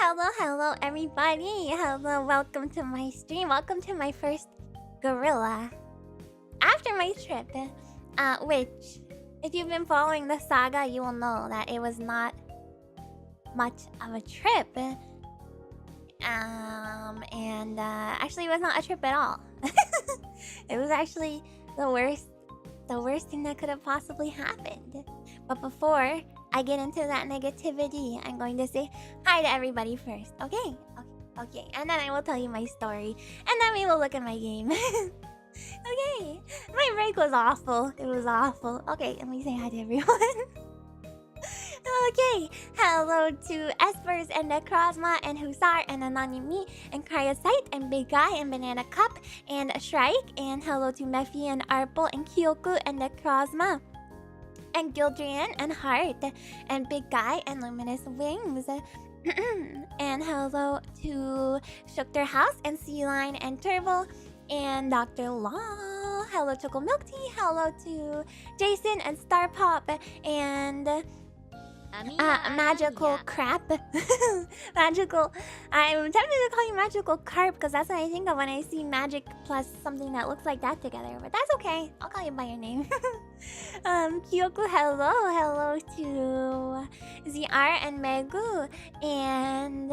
Hello, everybody. Hello, welcome to my stream. Welcome to my first Geurilla. After my trip, which, if you've been following the saga, you will know that it was not much of a trip. Actually, it was not a trip at all. It was actually the worst thing that could have possibly happened. But before I get into that negativity, I'm going to say hi to everybody first. Okay. And then I will tell you my story. And then we will look at my game. Okay. My break was awful. It was awful. Okay, let me say hi to everyone. Okay. Hello to Espers and Necrozma and Hussar and Anonymi and Cryosite and Big Guy and Banana Cup and Shrike. And hello to Mephi and Arple and Kyoku and Necrozma. And Gildrian and Heart and Big Guy and Luminous Wings. And hello to Shookter House and Sea Lion and Turbo and Dr. Law. Hello Choco Milk Tea. Hello to Jason and Star Pop and Amiya Magical Aranha. Crap. Magical. I'm tempted to call you Magical Carp because that's what I think of when I see magic plus something that looks like that together. But that's okay. I'll call you by your name. Kyoku, hello to ZR and Megu and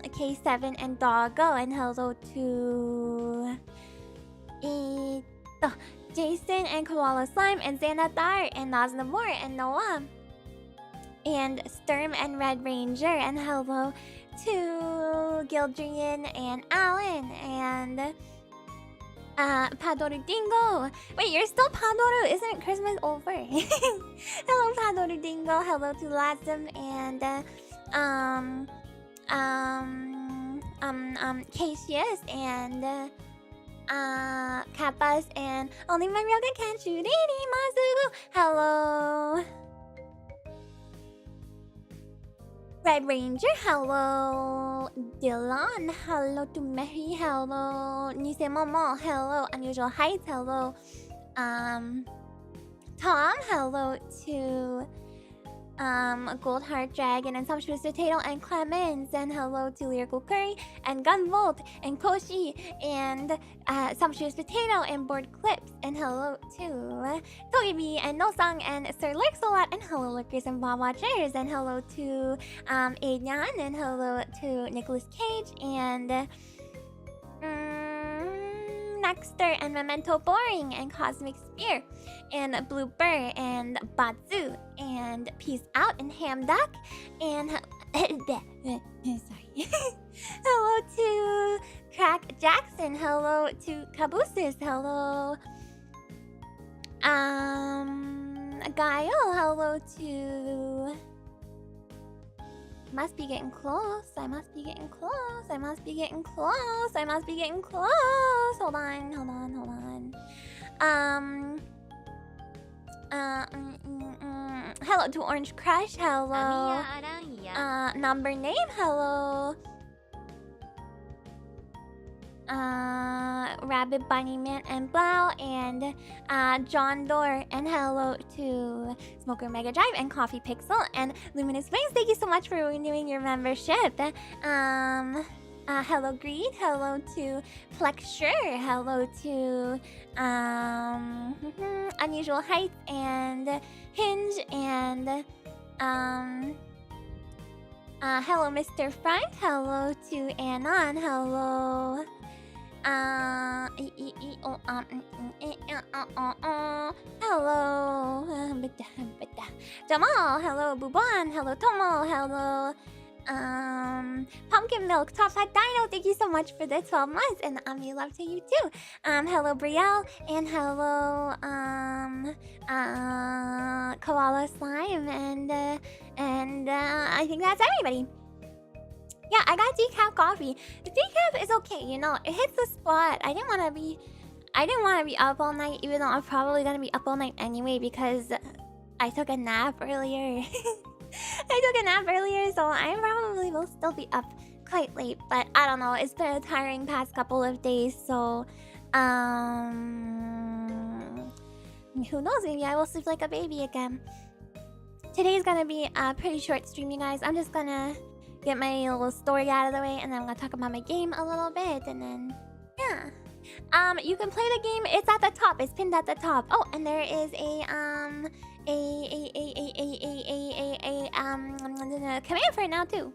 K7 and Doggo, and hello to Jason and Koala Slime and Xanathar and Naznavor and Noah and Sturm and Red Ranger, and hello to Gildrian and Alan and Padoru Dingo. Wait, you're still Padoru? Isn't Christmas over? Hello, Padoru Dingo. Hello to Lazim and Cassius and Kappas and Only My Real Good Can Shoot Mazu. Hello. Red Ranger, hello. Dylan, hello to Mary, hello. Nise Momo, hello. Unusual Heights, hello. Tom, hello to Gold Heart Dragon and Sumptuous Potato and Clemens, and hello to Lyrical Curry and Gunvolt and Koshi and Sumptuous Potato and Board Clips, and hello to Togebi and Nosung and Sir Lurksolot, and hello Lurkers and Bob Watchers, and hello to Adrian, and hello to Nicholas Cage and Nexter and Memento Boring and Cosmic Spear and Blooper and Batsu and Peace Out and Hamduck and sorry. Hello to Crack Jackson. Hello to Cabooses. Hello Gaio. Hello to must be getting close. I must be getting close. Hold on. Hello to Orange Crush. Hello. Amiya Aranha. Number name. Hello. Rabbit Bunny Man and Blau and John Doe, and hello to Smoker Mega Drive and Coffee Pixel and Luminous Wings. Thank you so much for renewing your membership. Hello Greed, hello to Flexure, hello to Unusual Heights and Hinge and hello Mr. Front, hello to Anon, hello hello Jamal, hello Buban, hello Tomo, hello Pumpkin Milk, Top 5 Dino, thank you so much for the 12 months, and love to you too. Hello Brielle, and hello Koala Slime, and I think that's everybody. Yeah, I got decaf coffee. The decaf is okay, you know, it hits the spot. I didn't want to be up all night, even though I'm probably gonna be up all night anyway because I took a nap earlier. So I probably will still be up quite late, but I don't know. It's been a tiring past couple of days, so who knows? Maybe I will sleep like a baby again. Today's gonna be a pretty short stream, you guys. I'm just gonna get my little story out of the way, and then I'm gonna talk about my game a little bit, and then yeah. You can play the game. It's at the top. It's pinned at the top. Oh, and there is a command for it now too.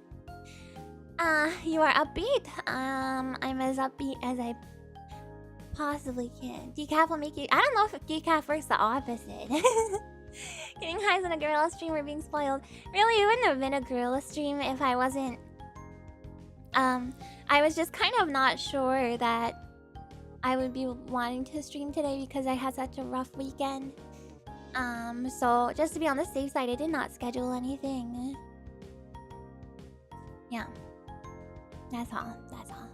You are upbeat. I'm as upbeat as I possibly can. Decaf will make you. I don't know if decaf works the opposite. Getting highs on a Geurilla stream or being spoiled. Really, it wouldn't have been a Geurilla stream if I wasn't. I was just kind of not sure that I would be wanting to stream today because I had such a rough weekend. So just to be on the safe side, I did not schedule anything. Yeah. That's all. That's all.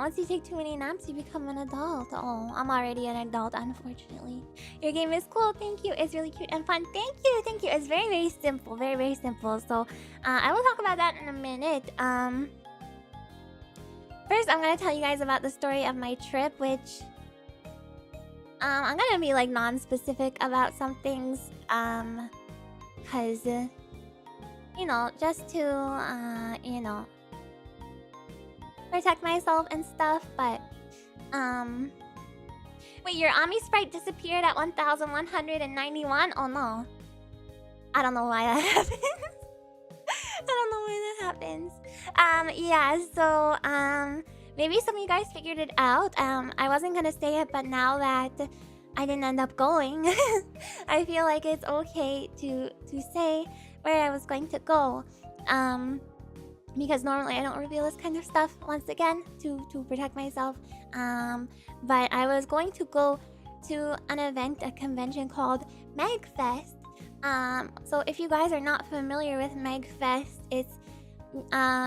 Once you take too many naps, you become an adult. Oh, I'm already an adult, unfortunately. Your game is cool. Thank you. It's really cute and fun. Thank you. Thank you. It's very, very simple. Very, very simple. So, I will talk about that in a minute. First, I'm gonna tell you guys about the story of my trip, which... I'm gonna be, like, non-specific about some things. Cause... you know, just to, you know... protect myself and stuff, but... Wait, your Ami Sprite disappeared at 1191? Oh no. I don't know why that happens. I don't know why that happens. Yeah, so, maybe some of you guys figured it out. I wasn't gonna say it, but now that I didn't end up going, I feel like it's okay to say where I was going to go. Because normally I don't reveal this kind of stuff once again to protect myself. But I was going to go to an event, a convention called MegFest. So if you guys are not familiar with MegFest, it's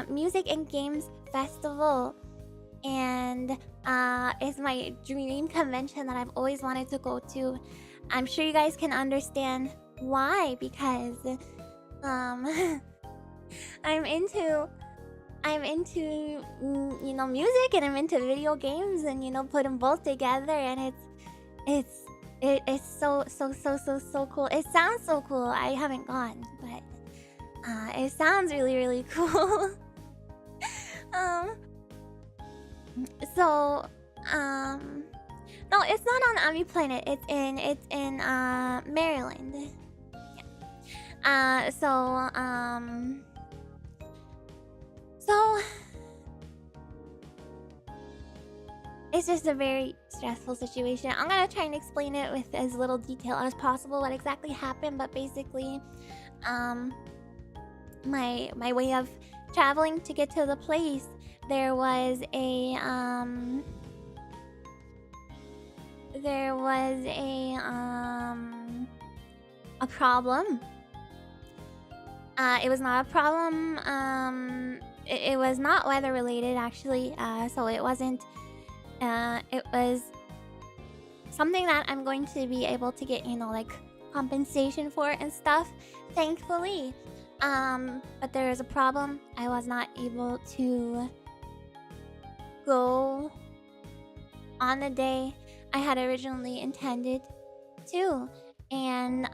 music and games festival, and it's my dream convention that I've always wanted to go to. I'm sure you guys can understand why, because I'm into you know, music, and I'm into video games, and you know, put them both together, and it's so cool. It sounds so cool. I haven't gone, but it sounds really, really cool. So no, it's not on Ami Planet. It's in Maryland. Yeah. So it's just a very stressful situation. I'm gonna try and explain it with as little detail as possible what exactly happened, but basically, my way of traveling to get to the place, there was a problem. It was not a problem. It was not weather related, actually. So it wasn't. It was something that I'm going to be able to get, you know, like compensation for and stuff, thankfully. But there is a problem. I was not able to go on the day I had originally intended to, and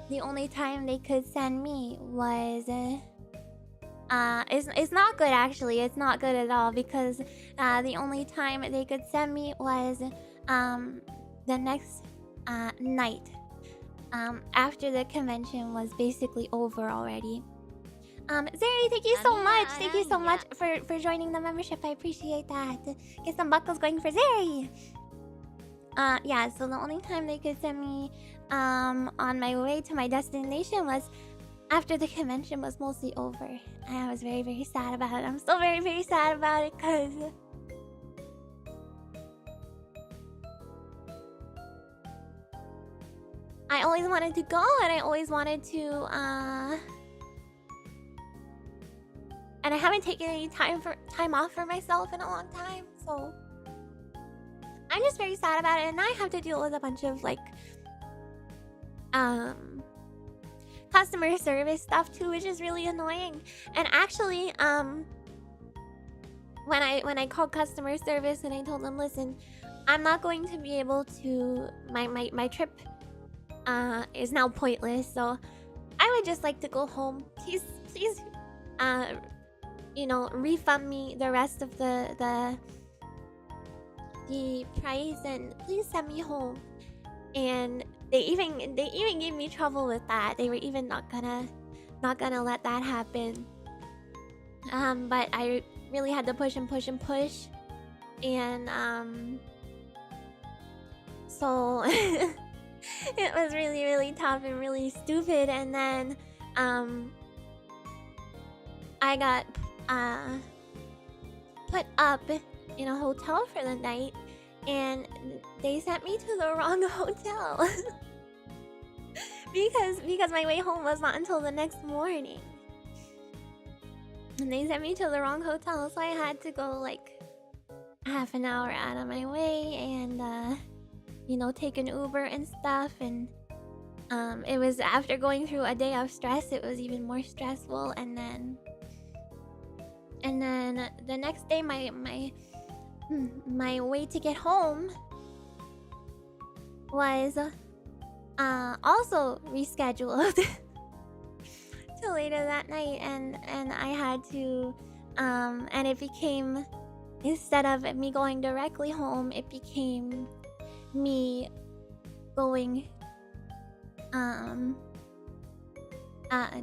the only time they could send me was it's not good, actually. It's not good at all, because the only time they could send me was the next night, after the convention was basically over already. Zeri, thank you so much. Thank you so much for joining the membership. I appreciate that. Get some buckles going for Zeri. Yeah, so the only time they could send me on my way to my destination was after the convention was mostly over. And I was very, very sad about it. I'm still very, very sad about it, because I always wanted to go, and I always wanted to and I haven't taken any time off for myself in a long time, so I'm just very sad about it. And I have to deal with a bunch of like customer service stuff too, which is really annoying. And actually, when I called customer service and I told them, listen, I'm not going to be able to, my trip is now pointless, so I would just like to go home. Please refund me the rest of the price and please send me home. And they even gave me trouble with that. They were even not gonna let that happen. But I really had to push and push and push. And so it was really, really tough and really stupid. And then I got put up in a hotel for the night, and they sent me to the wrong hotel because my way home was not until the next morning. And they sent me to the wrong hotel, so I had to go like half an hour out of my way and take an Uber and stuff. And it was after going through a day of stress, it was even more stressful. And then the next day, my way to get home was also rescheduled to later that night, and I had to and it became, instead of me going directly home, it became me going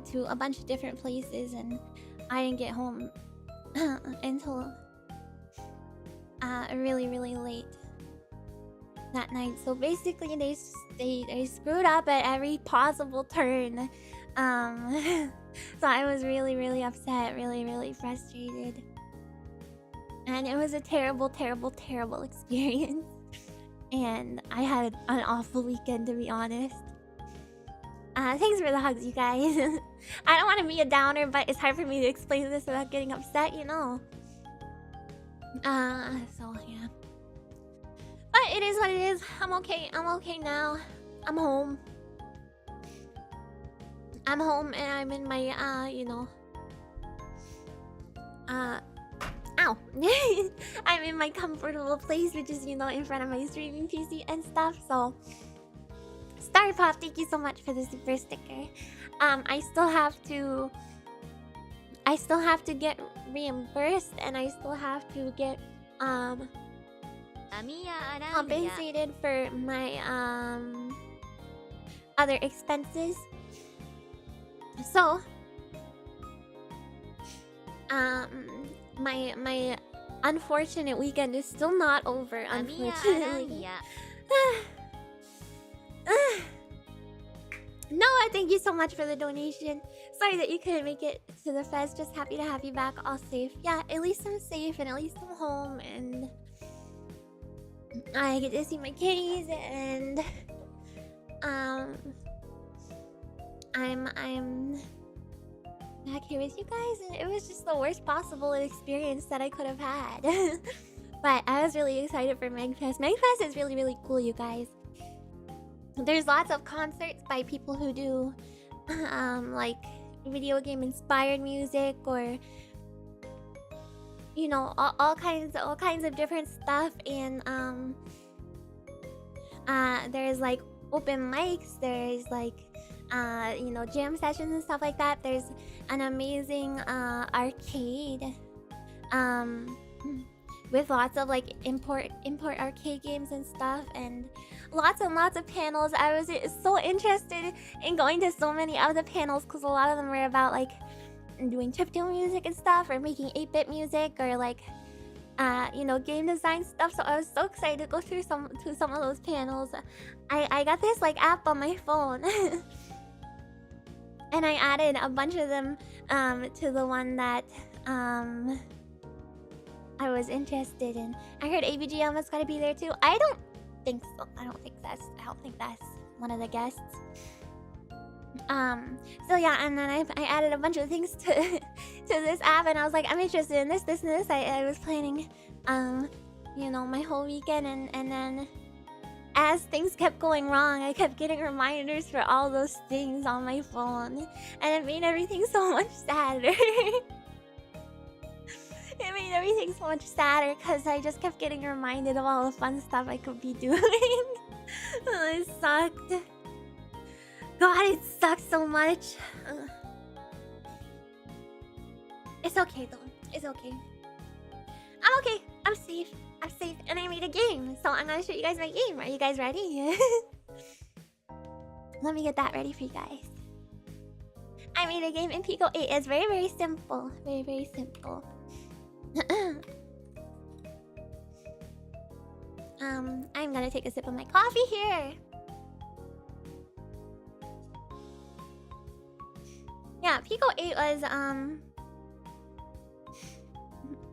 to a bunch of different places, and I didn't get home until really, really late that night. So basically they screwed up at every possible turn. So I was really, really upset, really, really frustrated. And it was a terrible, terrible, terrible experience. And I had an awful weekend, to be honest. Thanks for the hugs, you guys. I don't want to be a downer, but it's hard for me to explain this without getting upset, you know. So yeah. But it is what it is. I'm okay. I'm okay now. I'm home. I'm home and I'm in my, ow. I'm in my comfortable place, which is, in front of my streaming PC and stuff, so... Star Pop, thank you so much for the super sticker. I still have to get reimbursed, and I still have to get Amiya Aranha. compensated for my other expenses. So my unfortunate weekend is still not over, Amiya unfortunately. Aranha. Noah, thank you so much for the donation. Sorry that you couldn't make it to the fest. Just happy to have you back, all safe. Yeah, at least I'm safe and at least I'm home, and I get to see my kitties, and I'm back here with you guys, and it was just the worst possible experience that I could have had. But I was really excited for Megfest. Megfest is really, really cool, you guys. There's lots of concerts by people who do like video game inspired music, or all kinds of different stuff. And there's like open mics, there's like jam sessions and stuff like that. There's an amazing arcade with lots of like import arcade games and stuff, and lots and lots of panels. I was so interested in going to so many of the panels, because a lot of them were about like doing chiptune music and stuff, or making 8-bit music, or like game design stuff. So I was so excited to go through some of those panels. I got this like app on my phone and I added a bunch of them to the one that I was interested in. I heard ABG almost gotta be there too. I don't think so. I don't think that's one of the guests. So yeah, and then I added a bunch of things to this app, and I was like, I'm interested in this, and this. I was planning my whole weekend, and then as things kept going wrong, I kept getting reminders for all those things on my phone, and it made everything so much sadder. It made everything so much sadder because I just kept getting reminded of all the fun stuff I could be doing. It sucked. God, it sucked so much. It's okay though. It's okay. I'm okay. I'm safe. I'm safe. And I made a game. So I'm gonna show you guys my game. Are you guys ready? Let me get that ready for you guys. I made a game in Pico 8. It's very, very simple. Very, very simple. I'm gonna take a sip of my coffee here. Yeah, Pico 8 was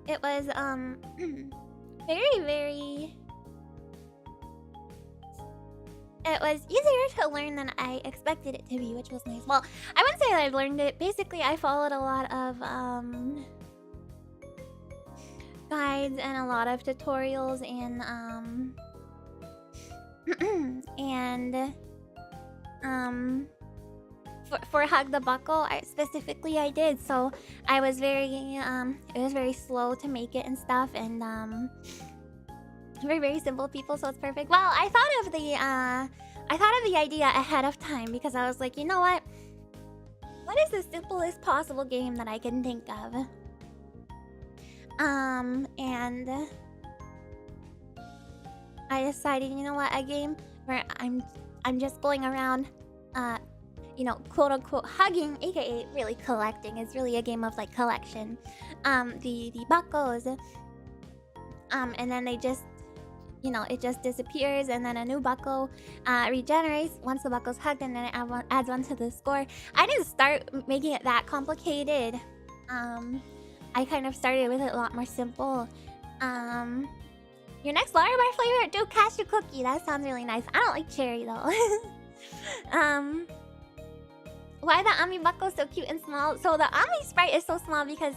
it was very, very, it was easier to learn than I expected it to be, which was nice. Well, I wouldn't say that I learned it. Basically, I followed a lot of guides and a lot of tutorials and for Hug the Buckle, I did. So I was very it was very slow to make it and stuff, and very, very simple people, so it's perfect. Well, I thought of the idea ahead of time because I was like, you know what is the simplest possible game that I can think of? And I decided, you know what, a game where I'm just going around you know, quote unquote hugging, aka really collecting. It's really a game of like collection. The buckles, and then they just, you know, it just disappears, and then a new buckle regenerates once the buckle's hugged, and then it adds one to the score. I didn't start making it that complicated. I kind of started with it a lot more simple. Your next Laura Bar flavor? Do cashew cookie. That sounds really nice. I don't like cherry though. Why the Ami buckle so cute and small? So the Ami sprite is so small because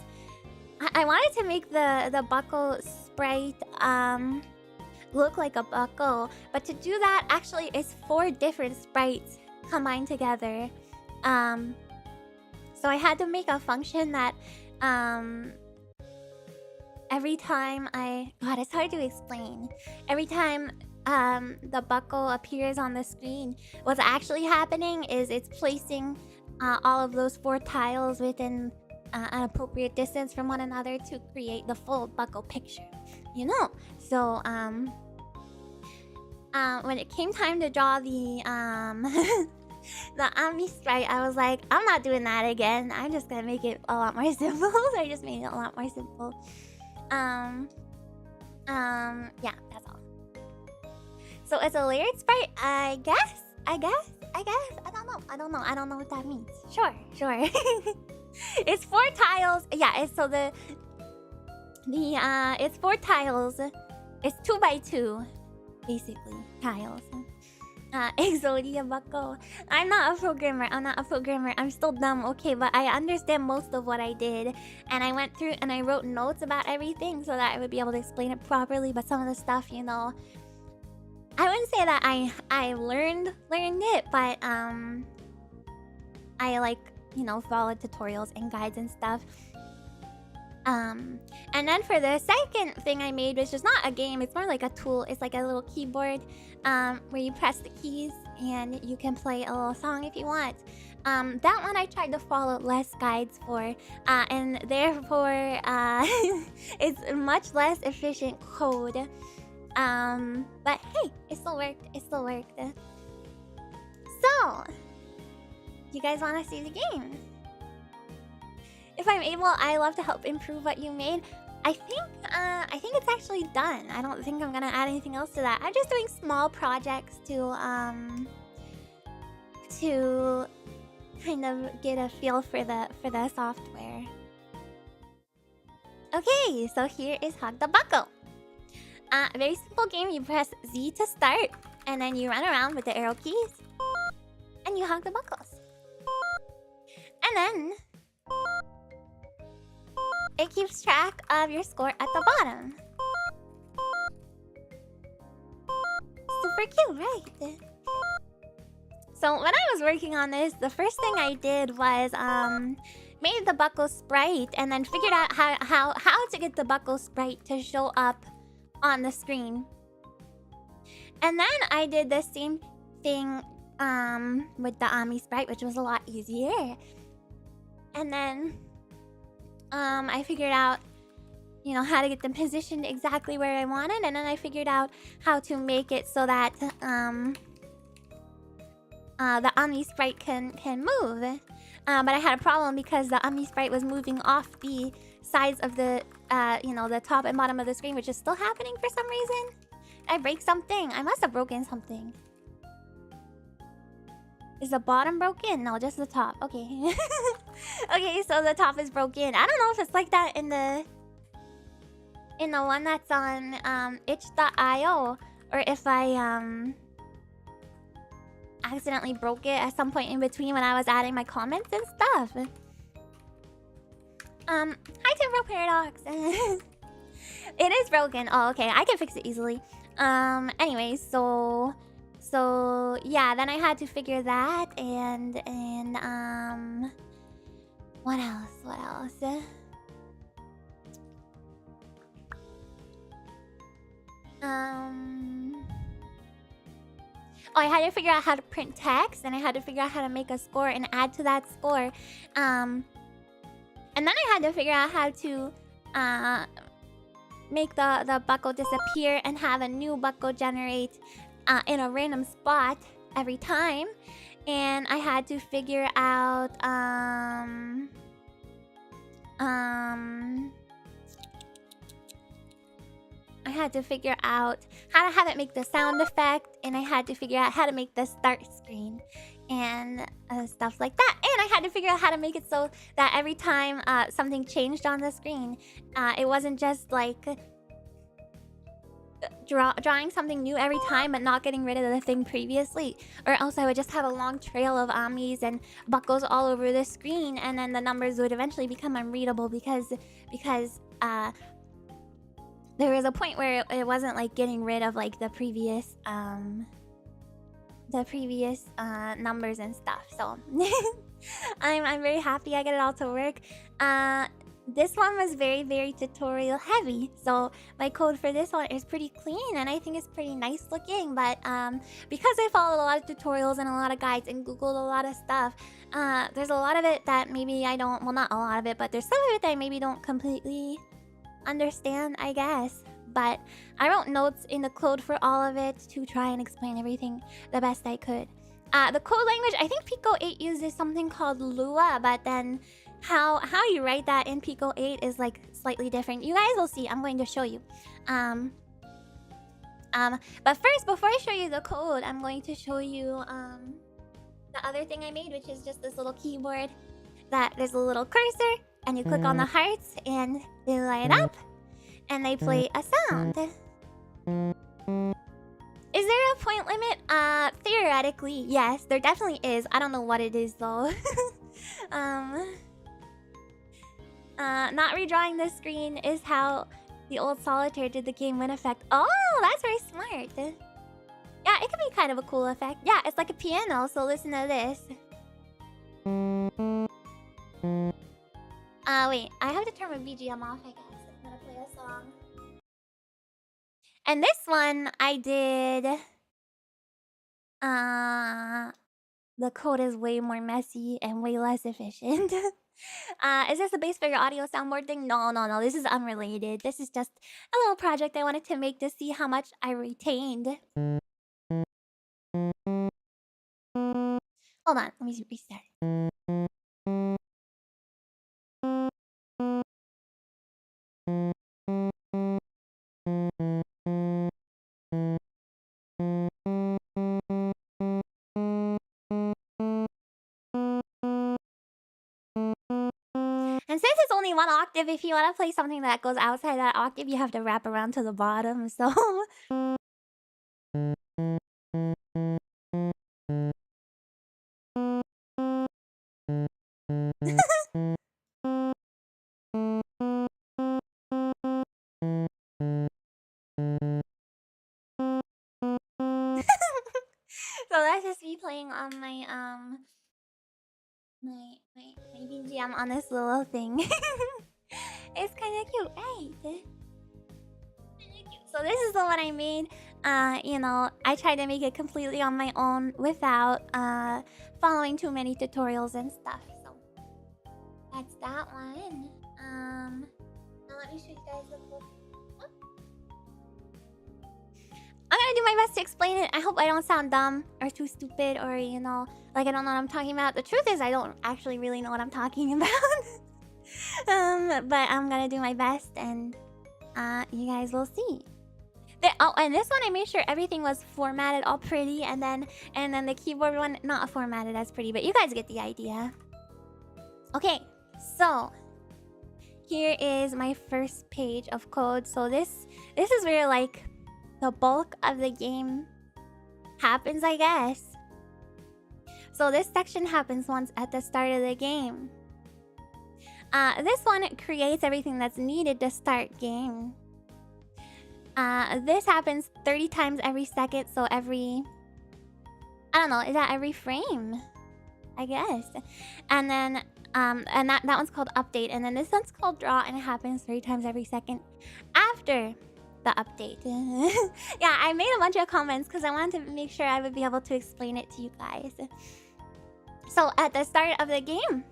I wanted to make the buckle sprite look like a buckle, but to do that, actually, it's 4 different sprites combined together. So I had to make a function that every time God, it's hard to explain. Every time the buckle appears on the screen, what's actually happening is it's placing all of those 4 tiles within an appropriate distance from one another to create the full buckle picture, you know. So when it came time to draw the the Ami sprite, I was like, I'm not doing that again. I'm just gonna make it a lot more simple. So I just made it a lot more simple. Yeah, that's all. So it's a layered sprite, I guess. I don't know what that means. Sure. It's 4 tiles. Yeah, it's so it's 4 tiles. It's 2 by 2, basically tiles. Exodia buckle. I'm not a programmer. I'm still dumb. Okay, but I understand most of what I did, and I went through and I wrote notes about everything so that I would be able to explain it properly. But some of the stuff, you know, I wouldn't say that I learned it, but I like, you know, followed tutorials and guides and stuff. And then for the second thing I made, which is not a game, it's more like a tool. It's like a little keyboard where you press the keys and you can play a little song if you want. That one I tried to follow less guides for, and therefore it's much less efficient code. But hey, it still worked. So, you guys want to see the game? If I'm able, I love to help improve what you made. I think it's actually done. I don't think I'm gonna add anything else to that. I'm just doing small projects to kind of get a feel for the software. Okay, so here is Hug the Buckle. A very simple game. You press Z to start, and then you run around with the arrow keys, and you hug the buckles. And then it keeps track of your score at the bottom. Super cute, right? So when I was working on this, the first thing I did was made the buckle sprite, and then figured out how to get the buckle sprite to show up on the screen. And then I did the same thing with the Ami sprite, which was a lot easier. And then I figured out, you know, how to get them positioned exactly where I wanted, and then I figured out how to make it so that the Omni Sprite can move. But I had a problem because the Omni Sprite was moving off the sides of the you know, the top and bottom of the screen, which is still happening for some reason. Did I break something? I must have broken something. Is the bottom broken? No, just the top. Okay. Okay, so the top is broken. I don't know if it's like that in the one that's on itch.io, or if I accidentally broke it at some point in between when I was adding my comments and stuff. Hi Temporal Paradox. It is broken. Oh, okay. I can fix it easily. Anyways, so yeah, then I had to figure that, and what else? Oh, I had to figure out how to print text, and I had to figure out how to make a score and add to that score. And then I had to figure out how to make the buckle disappear and have a new buckle generate in a random spot every time. And I had to figure out I had to figure out how to have it make the sound effect, and I had to figure out how to make the start screen and stuff like that. And I had to figure out how to make it so that every time something changed on the screen, it wasn't just like drawing something new every time but not getting rid of the thing previously, or else I would just have a long trail of Omnis and buckles all over the screen, and then the numbers would eventually become unreadable because there was a point where it wasn't like getting rid of like the previous numbers and stuff. So I'm very happy I get it all to work. This one was very, very tutorial heavy, so my code for this one is pretty clean, and I think it's pretty nice looking. But because I followed a lot of tutorials and a lot of guides and googled a lot of stuff, there's a lot of it that maybe I don't, well, not a lot of it, but there's some of it that I maybe don't completely understand, I guess. But I wrote notes in the code for all of it to try and explain everything the best I could. The code language, I think Pico 8 uses something called Lua, but then how you write that in Pico 8 is like slightly different. You guys will see. I'm going to show you. But first, before I show you the code, I'm going to show you the other thing I made, which is just this little keyboard that there's a little cursor, and you click on the hearts and they light up and they play a sound. Is there a point limit? Theoretically, yes, there definitely is. I don't know what it is though. Not redrawing the screen is how the old Solitaire did the game win effect. Oh, that's very smart. Yeah, it could be kind of a cool effect. Yeah, it's like a piano, so listen to this. Wait, I have to turn my BGM off, I guess. I'm gonna play a song. And this one, I did... the code is way more messy and way less efficient. Is this a bass for your audio soundboard thing? No. This is unrelated. This is just a little project I wanted to make to see how much I retained. Hold on, let me restart. And since it's only one octave, if you want to play something that goes outside that octave, you have to wrap around to the bottom, so... So that's just me playing on my my BGM on this little thing. It's kind of cute, right? So this is the one I made. You know, I tried to make it completely on my own without following too many tutorials and stuff. So that's that one. Now let me show you guys the book. I'm gonna do my best to explain it. I hope I don't sound dumb or too stupid or, you know, like I don't know what I'm talking about. The truth is I don't actually really know what I'm talking about. But I'm gonna do my best and you guys will see. Oh, and this one I made sure everything was formatted all pretty, and then the keyboard one not formatted as pretty, but you guys get the idea. Okay, so here is my first page of code. So this is where like the bulk of the game happens, I guess. So this section happens once at the start of the game. This one creates everything that's needed to start game. This happens 30 times every second, so every... I don't know, is that every frame? I guess. And then, and that one's called update. And then this one's called draw, and it happens 3 times every second after the update. Yeah, I made a bunch of comments because I wanted to make sure I would be able to explain it to you guys. So at the start of the game,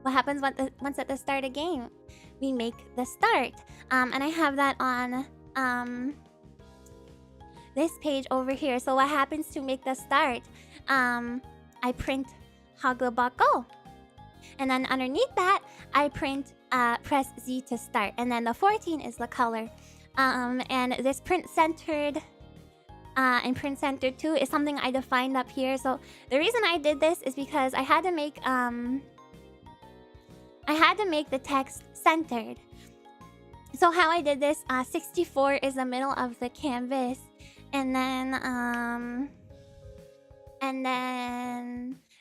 what happens once at the start of the game? We make the start. And I have that on this page over here. So what happens to make the start? I print Haglabako. And then underneath that, I print press Z to start. And then the 14 is the color. And this print centered and print centered too is something I defined up here. So the reason I did this is because I had to make the text centered. So how I did this, 64 is the middle of the canvas, and then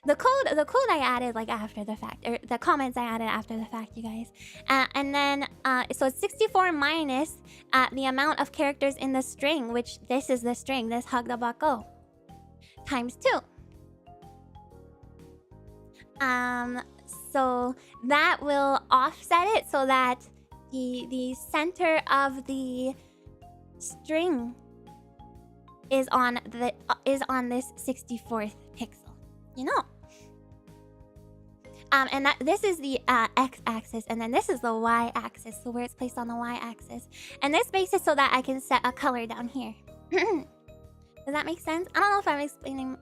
the code I added like after the fact, or the comments I added after the fact, you guys. And then so it's 64 minus the amount of characters in the string, which this is the string, this Hagdabako, times 2. So that will offset it so that the center of the string is on this 64th pixel, you know. And this is the x-axis, and then this is the y-axis, so where it's placed on the y-axis. And this makes it so that I can set a color down here. Does that make sense? I don't know if I'm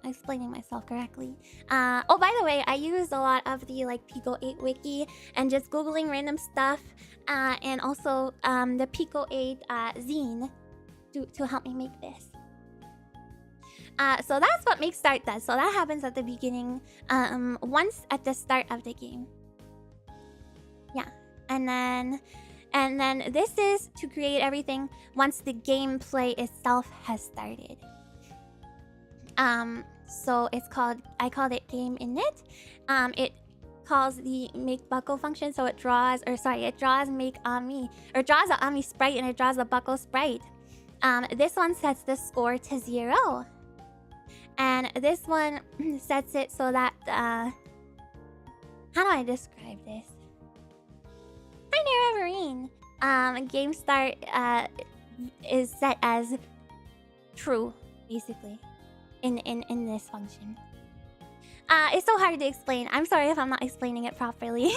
explaining myself correctly. Oh, by the way, I used a lot of the like Pico 8 wiki and just googling random stuff, and also the Pico 8 zine to help me make this. So that's what make start does. So that happens at the beginning, once at the start of the game. Yeah, and then this is to create everything once the gameplay itself has started. So I called it game init. It calls the make buckle function, so it draws make Ami, or draws the Ami sprite, and it draws the buckle sprite. This one sets the score to 0. And this one sets it so that, how do I describe this? Hi, Marine. Game start is set as true, basically, in this function. It's so hard to explain. I'm sorry if I'm not explaining it properly.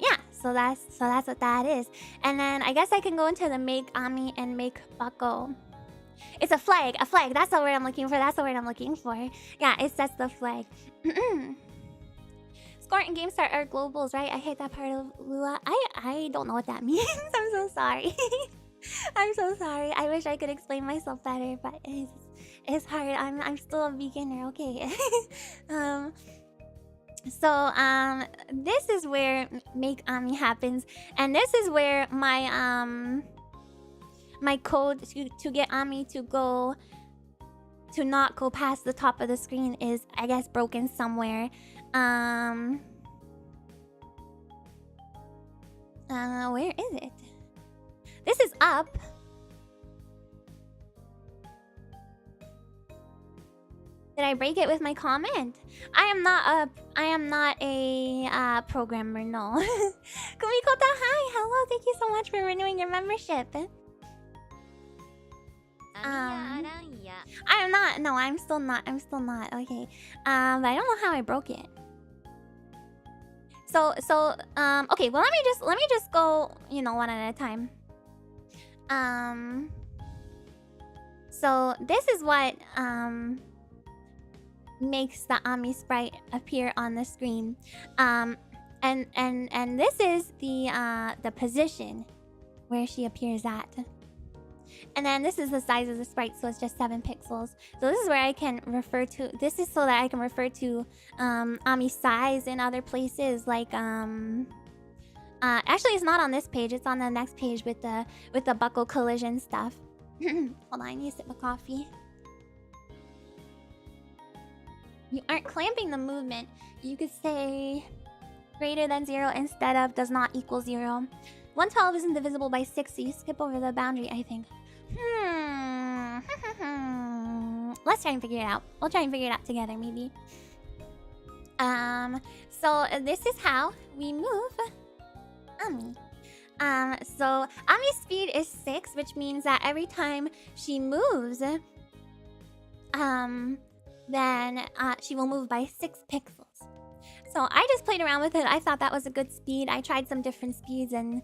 Yeah, so that's what that is. And then I guess I can go into the make Ami and make Bako. It's a flag. That's the word I'm looking for. Yeah, it sets the flag. Score and game start are globals, right? I hate that part of Lua. I don't know what that means. I'm so sorry. I'm so sorry. I wish I could explain myself better, but it's hard. I'm still a beginner, okay? So this is where make Ami happens, and this is where my my code to get Ami to not go past the top of the screen is, I guess, broken somewhere. Where is it? This is up. Did I break it with my comment? I am not a programmer, no. Kumikota, hi, hello, thank you so much for renewing your membership. Amiya Aranha. I'm still not, okay. But I don't know how I broke it. Okay, well let me just go, you know, one at a time. So this is what makes the Ami sprite appear on the screen. And this is the position where she appears at. And then this is the size of the sprite, so it's just 7 pixels. So this is where I can refer to, this is so that I can refer to Ami's size in other places, like actually it's not on this page, it's on the next page with the buckle collision stuff. Hold on, I need a sip of coffee. You aren't clamping the movement. You could say greater than 0 instead of does not equal 0. 112 isn't divisible by 6, so you skip over the boundary, I think. Let's try and figure it out. We'll try and figure it out together, maybe. So this is how we move Ami. So Ami's speed is 6, which means that every time she moves, then she will move by 6 pixels. So I just played around with it. I thought that was a good speed. I tried some different speeds and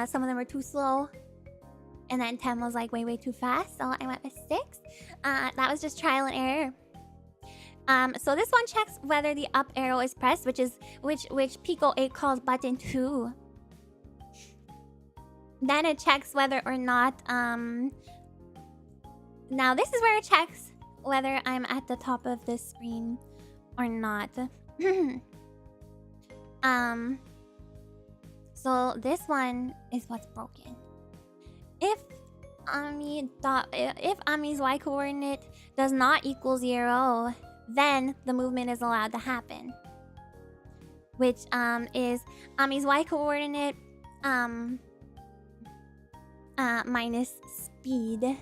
some of them were too slow. And then 10 was like way too fast. So I went with 6. That was just trial and error. So this one checks whether the up arrow is pressed, which Pico 8 calls button 2. Then it checks whether or not now this is where it checks whether I'm at the top of the screen or not. So this one is what's broken. If Ami's y coordinate does not equal 0, then the movement is allowed to happen. Which is Ami's y coordinate minus speed.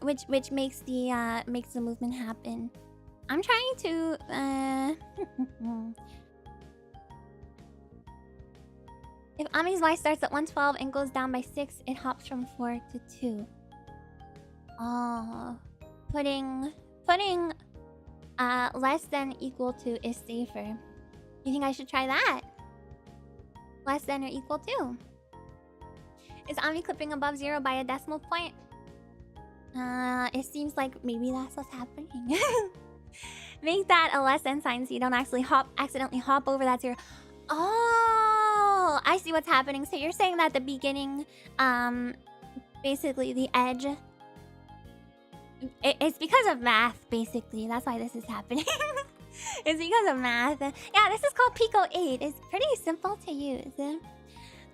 which makes the movement happen. I'm trying to if Ami's y starts at 112 and goes down by 6, it hops from 4 to 2. Oh, putting less than equal to is safer. You think I should try that? Less than or equal to? Is Ami clipping above 0 by a decimal point? It seems like maybe that's what's happening. Make that a less than sign so you don't accidentally hop over that 0. Oh, I see what's happening. So you're saying that the beginning, basically the edge, it's because of math, basically. That's why this is happening. It's because of math. Yeah, this is called Pico 8. It's pretty simple to use.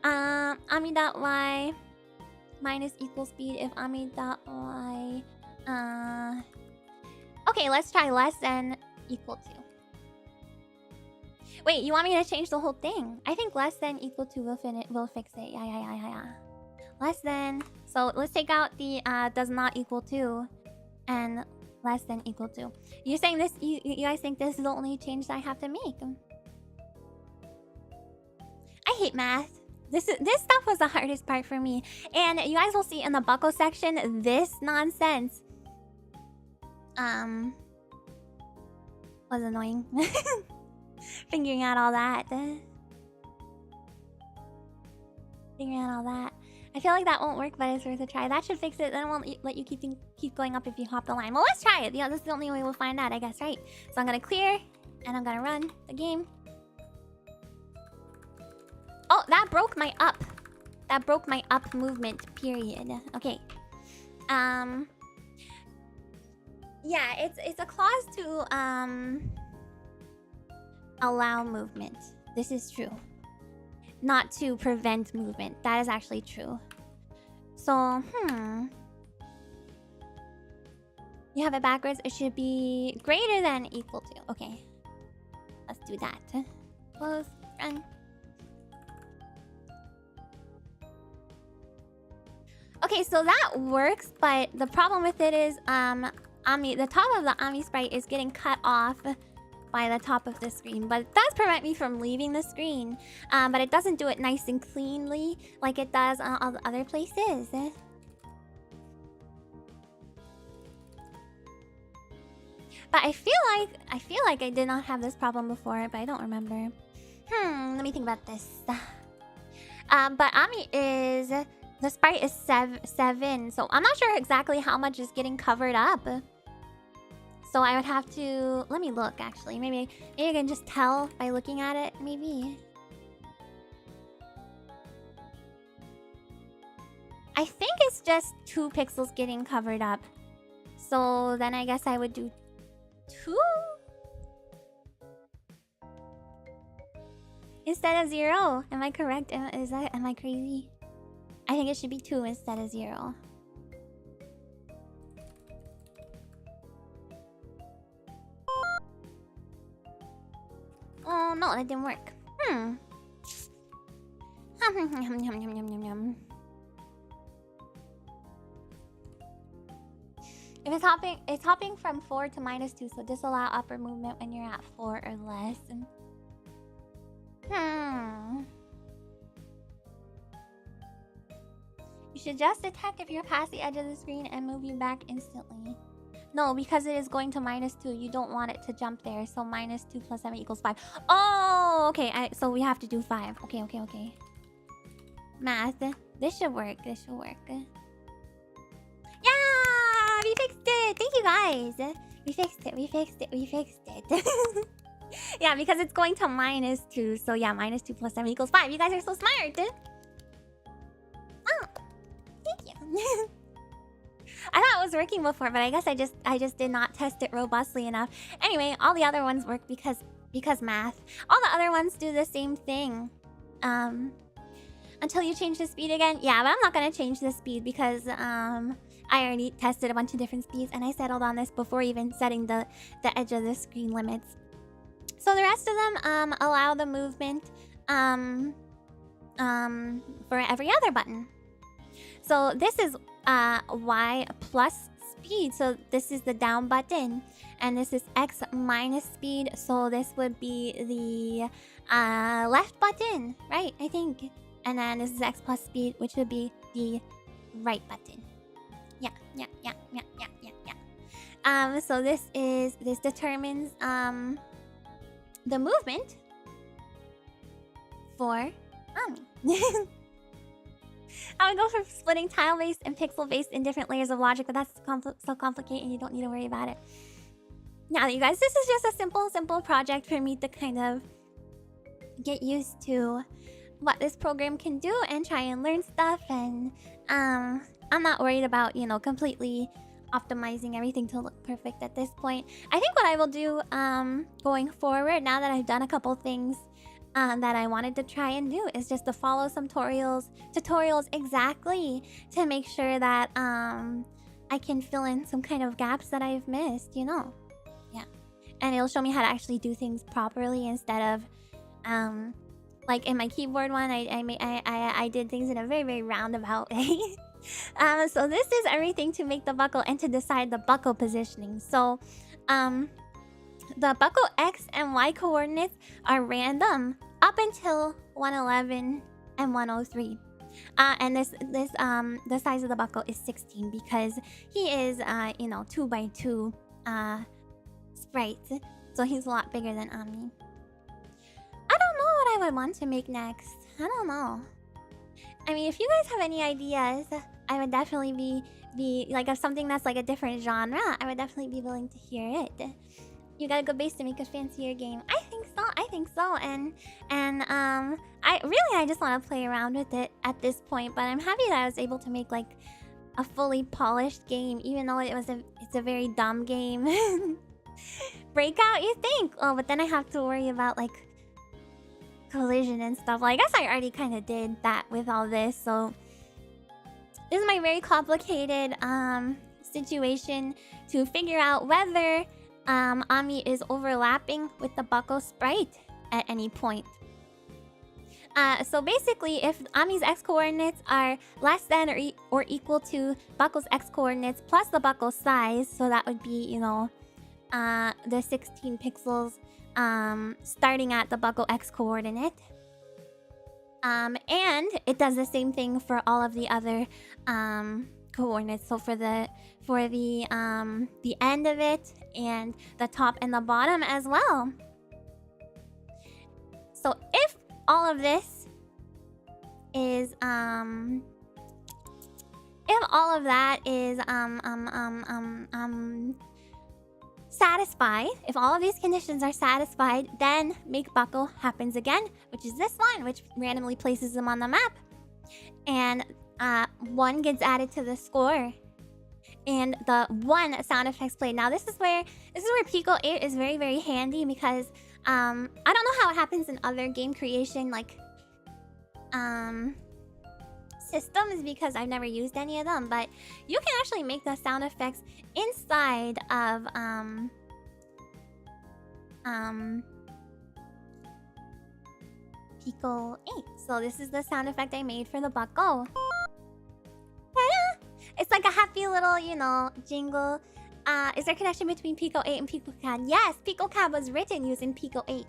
Ami.y minus equal speed if Ami.y. Okay, let's try less than equal to. Wait, you want me to change the whole thing? I think less than equal to will fix it. Yeah. Less than. So let's take out the does not equal to and less than equal to. You're saying this, you guys think this is the only change that I have to make? I hate math. This stuff was the hardest part for me. And you guys will see in the buckle section, this nonsense was annoying. Figuring out all that. I feel like that won't work, but it's worth a try. That should fix it. Then it won't let you keep going up if you hop the line. Well, let's try it. Yeah, this is the only way we'll find out, I guess, right? So I'm gonna clear, and I'm gonna run the game. Oh, that broke my up. That broke my up movement, period. Okay. Yeah, it's a clause to allow movement. This is true. Not to prevent movement. That is actually true. So, you have it backwards. It should be greater than equal to. Okay. Let's do that. Close. Run. Okay, so that works, but the problem with it is the top of the Ami sprite is getting cut off by the top of the screen, but it does prevent me from leaving the screen. But it doesn't do it nice and cleanly like it does on all the other places. But I feel like I did not have this problem before, but I don't remember. Let me think about this. But Ami is... The sprite is 7, so I'm not sure exactly how much is getting covered up. So I would have to... Let me look, actually. Maybe I can just tell by looking at it, maybe. I think it's just 2 pixels getting covered up. So then I guess I would do 2? Instead of 0. Am I correct? Am I crazy? I think it should be 2 instead of 0. Oh no, that didn't work. If it's hopping from 4 to -2, so disallow upper movement when you're at 4 or less. You should just detect if you're past the edge of the screen and move you back instantly. No, because it is going to -2. You don't want it to jump there. So -2 plus 7 equals 5. Oh, okay. So we have to do 5. Okay. Math. This should work. Yeah! We fixed it! Thank you, guys! We fixed it. Yeah, because it's going to -2. So yeah, -2 plus 7 equals 5. You guys are so smart! Oh, thank you. I thought it was working before, but I guess I just did not test it robustly enough. Anyway, all the other ones work because math. All the other ones do the same thing. Until you change the speed again. Yeah, but I'm not gonna change the speed because I already tested a bunch of different speeds and I settled on this before even setting the edge of the screen limits. So the rest of them allow the movement for every other button. So this is Y plus speed. So this is the down button. And this is X minus speed. So this would be the left button, right? I think. And then this is X plus speed, which would be the right button. Yeah. So this determines the movement for Ami. I would go for splitting tile-based and pixel-based in different layers of logic, but that's so complicated and you don't need to worry about it. Now, you guys, this is just a simple project for me to kind of get used to what this program can do and try and learn stuff. And I'm not worried about, completely optimizing everything to look perfect at this point. I think what I will do going forward, now that I've done a couple things that I wanted to try and do, is just to follow some tutorials exactly to make sure that I can fill in some kind of gaps that I've missed, Yeah. And it'll show me how to actually do things properly instead of like in my keyboard one, I did things in a very, very roundabout way. So this is everything to make the buckle and to decide the buckle positioning. So the buckle X and Y coordinates are random up until 111 and 103. And the size of the buckle is 16 because he is 2x2 Sprite. So he's a lot bigger than Ami. I don't know what I would want to make next. I don't know. I mean, if you guys have any ideas, I would definitely be like, of something that's like a different genre, I would definitely be willing to hear it. You got a good base to make a fancier game. I think so. And I just want to play around with it at this point. But I'm happy that I was able to make like a fully polished game, even though it's a very dumb game. Breakout, you think? Oh, but then I have to worry about like collision and stuff. Well, I guess I already kind of did that with all this. So this is my very complicated situation to figure out whether Ami is overlapping with the buckle sprite at any point. So basically, if Ami's x-coordinates are less than or equal to buckle's x-coordinates plus the buckle size, so that would be, the 16 pixels starting at the buckle x-coordinate. And it does the same thing for all of the other coordinates. So for the end of it and the top and the bottom as well. So if all of this is if all of that is satisfied, if all of these conditions are satisfied, then make buckle happens again, which is this one, which randomly places them on the map, and 1 gets added to the score, and the 1 sound effects played. Now this is where Pico 8 is very, very handy, because I don't know how it happens in other game creation like systems, because I've never used any of them, but you can actually make the sound effects inside of Pico 8. So this is the sound effect I made for the buckle. Ta-da! It's like a happy little, you know, jingle. Is there a connection between Pico 8 and Pico CAD? Yes, Pico CAD was written using Pico 8.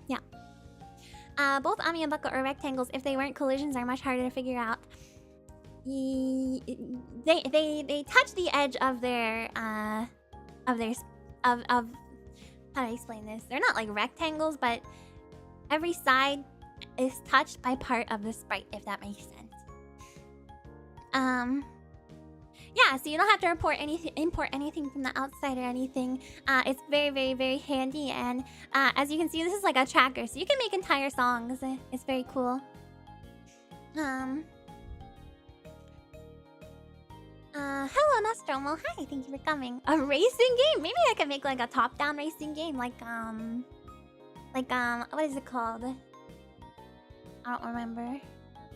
Yeah. Both Amiya and buckle are rectangles. If they weren't, collisions are much harder to figure out. They touch the edge of their how do I explain this? They're not like rectangles, but every side is touched by part of the sprite, if that makes sense. Yeah, so you don't have to import anything from the outside or anything. It's very, very, very handy, and as you can see, this is like a tracker, so you can make entire songs. It's very cool. Hello Nostromo, hi, thank you for coming. A racing game? Maybe I could make like a top-down racing game, like what is it called? I don't remember.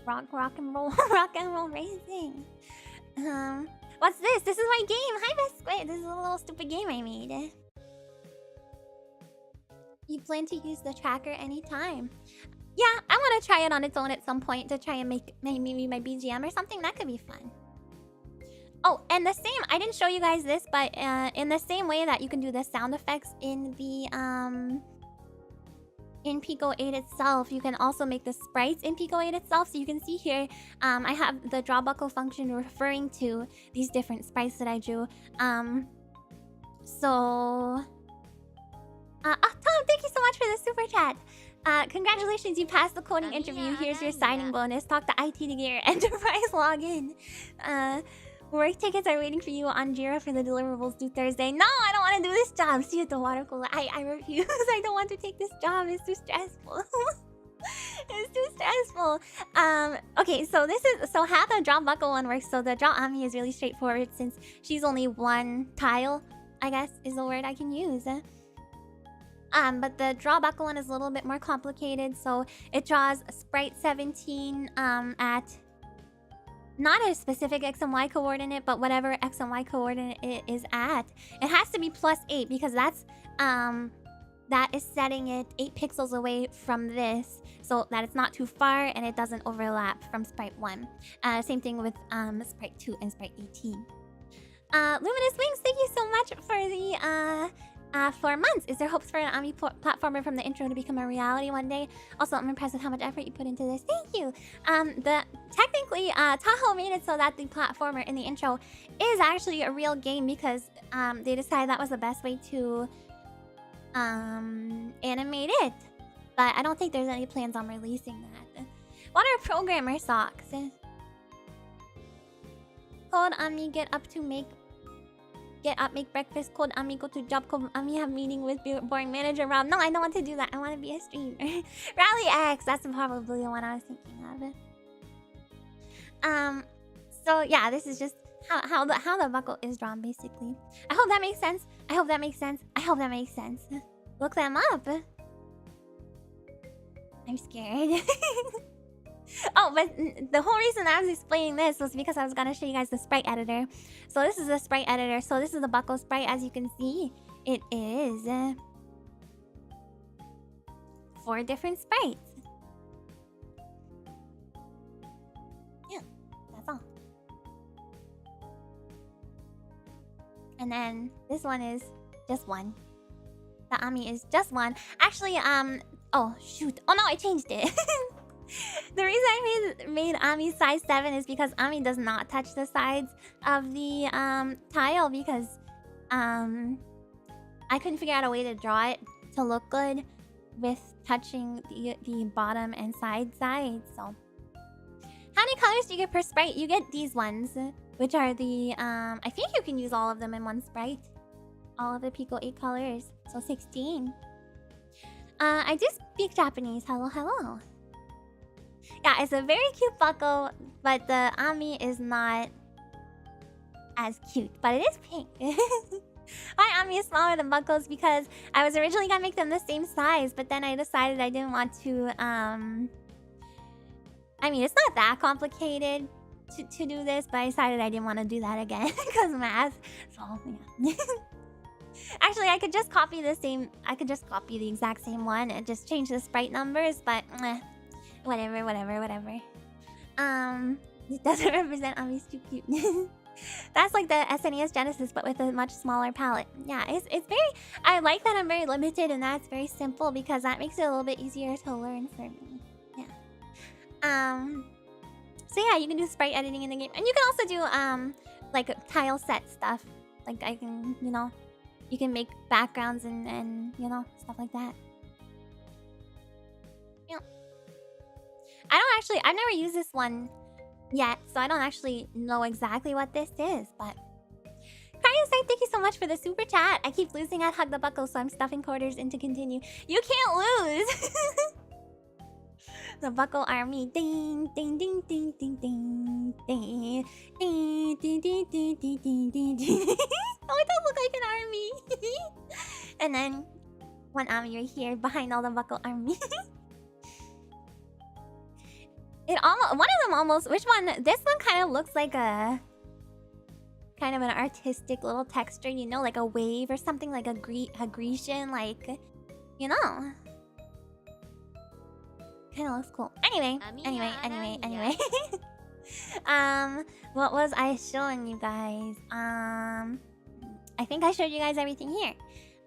Rock and roll racing. What's this? This is my game. Hi, Biscuit. This is a little stupid game I made. You plan to use the tracker anytime. Yeah, I want to try it on its own at some point to try and make maybe my BGM or something. That could be fun. Oh, and the same, I didn't show you guys this, but in the same way that you can do the sound effects in the in Pico 8 itself, you can also make the sprites in Pico 8 itself. So you can see here, I have the draw buckle function referring to these different sprites that I drew. Tom, thank you so much for the super chat. Congratulations, you passed the coding interview. Here's your signing bonus. Talk to IT to get your enterprise login. Work tickets are waiting for you on Jira for the deliverables due Thursday. No, I don't want to do this job. See you at the water cooler. I refuse. I don't want to take this job. It's too stressful. It's too stressful. Okay, so how the draw buckle one works. So the draw Ami is really straightforward since she's only 1 tile, I guess is the word I can use. But the draw buckle one is a little bit more complicated. So it draws sprite 17 at not a specific X and Y coordinate, but whatever X and Y coordinate it is at. It has to be +8 because that's that is setting it 8 pixels away from this, so that it's not too far and it doesn't overlap from Sprite 1. Same thing with Sprite 2 and Sprite 18. Luminous Wings, thank you so much for the 4 months. Is there hopes for an Ami platformer from the intro to become a reality one day? Also, I'm impressed with how much effort you put into this. Thank you. Technically, Tahoe made it so that the platformer in the intro is actually a real game because they decided that was the best way to animate it. But I don't think there's any plans on releasing that. What are programmer socks? Code Ami get up, make breakfast. Code Ami go to job. Code Ami have meeting with boring manager Rob. No, I don't want to do that. I want to be a streamer. Rally X. That's probably the one I was thinking of. So yeah, this is just how the buckle is drawn basically. I hope that makes sense. I hope that makes sense. I hope that makes sense. Look them up. I'm scared. Oh, but the whole reason I was explaining this was because I was gonna show you guys the sprite editor. So this is the sprite editor. So this is the buckle sprite. As you can see, it is 4 different sprites. Yeah, that's all. And then this one is just 1. The Ami is just 1. Actually, oh shoot. Oh no, I changed it. The reason I made Ami size 7 is because Ami does not touch the sides of the tile because I couldn't figure out a way to draw it to look good with touching the bottom and sides. So how many colors do you get per sprite? You get these ones, which are the I think you can use all of them in one sprite. All of the Pico 8 colors. So 16. I do speak Japanese. Hello, hello. Yeah, it's a very cute buckle, but the Ami is not as cute. But it is pink. My Ami is smaller than Buckle's because I was originally gonna make them the same size, but then I decided I didn't want to, I mean, it's not that complicated to do this, but I decided I didn't want to do that again because math. So, yeah. Actually, I could just copy the exact same one and just change the sprite numbers, but whatever. It doesn't represent Ami's too cute. That's like the SNES Genesis, but with a much smaller palette. Yeah, it's very... I like that I'm very limited and that's very simple because that makes it a little bit easier to learn for me. Yeah. So yeah, you can do sprite editing in the game. And you can also do, like, tile set stuff. Like, I can, you know... You can make backgrounds and you know, stuff like that. Yeah. I've never used this one yet, so I don't actually know exactly what this is, but... Cryosite, thank you so much for the super chat. I keep losing at Hug the Buckle, so I'm stuffing quarters in to continue. You can't lose! The Buckle Army. Ding, ding, ding, ding, ding, ding, ding, ding, ding, ding, ding, ding, ding, ding, ding. Oh, it does look like an army. And then one army right here behind all the Buckle Army. It almost, one of them almost, which one? This one kind of looks like a kind of an artistic little texture, you know, like a wave or something, like a Grecian, like, you know. Kind of looks cool. Anyway. What was I showing you guys? I think I showed you guys everything here.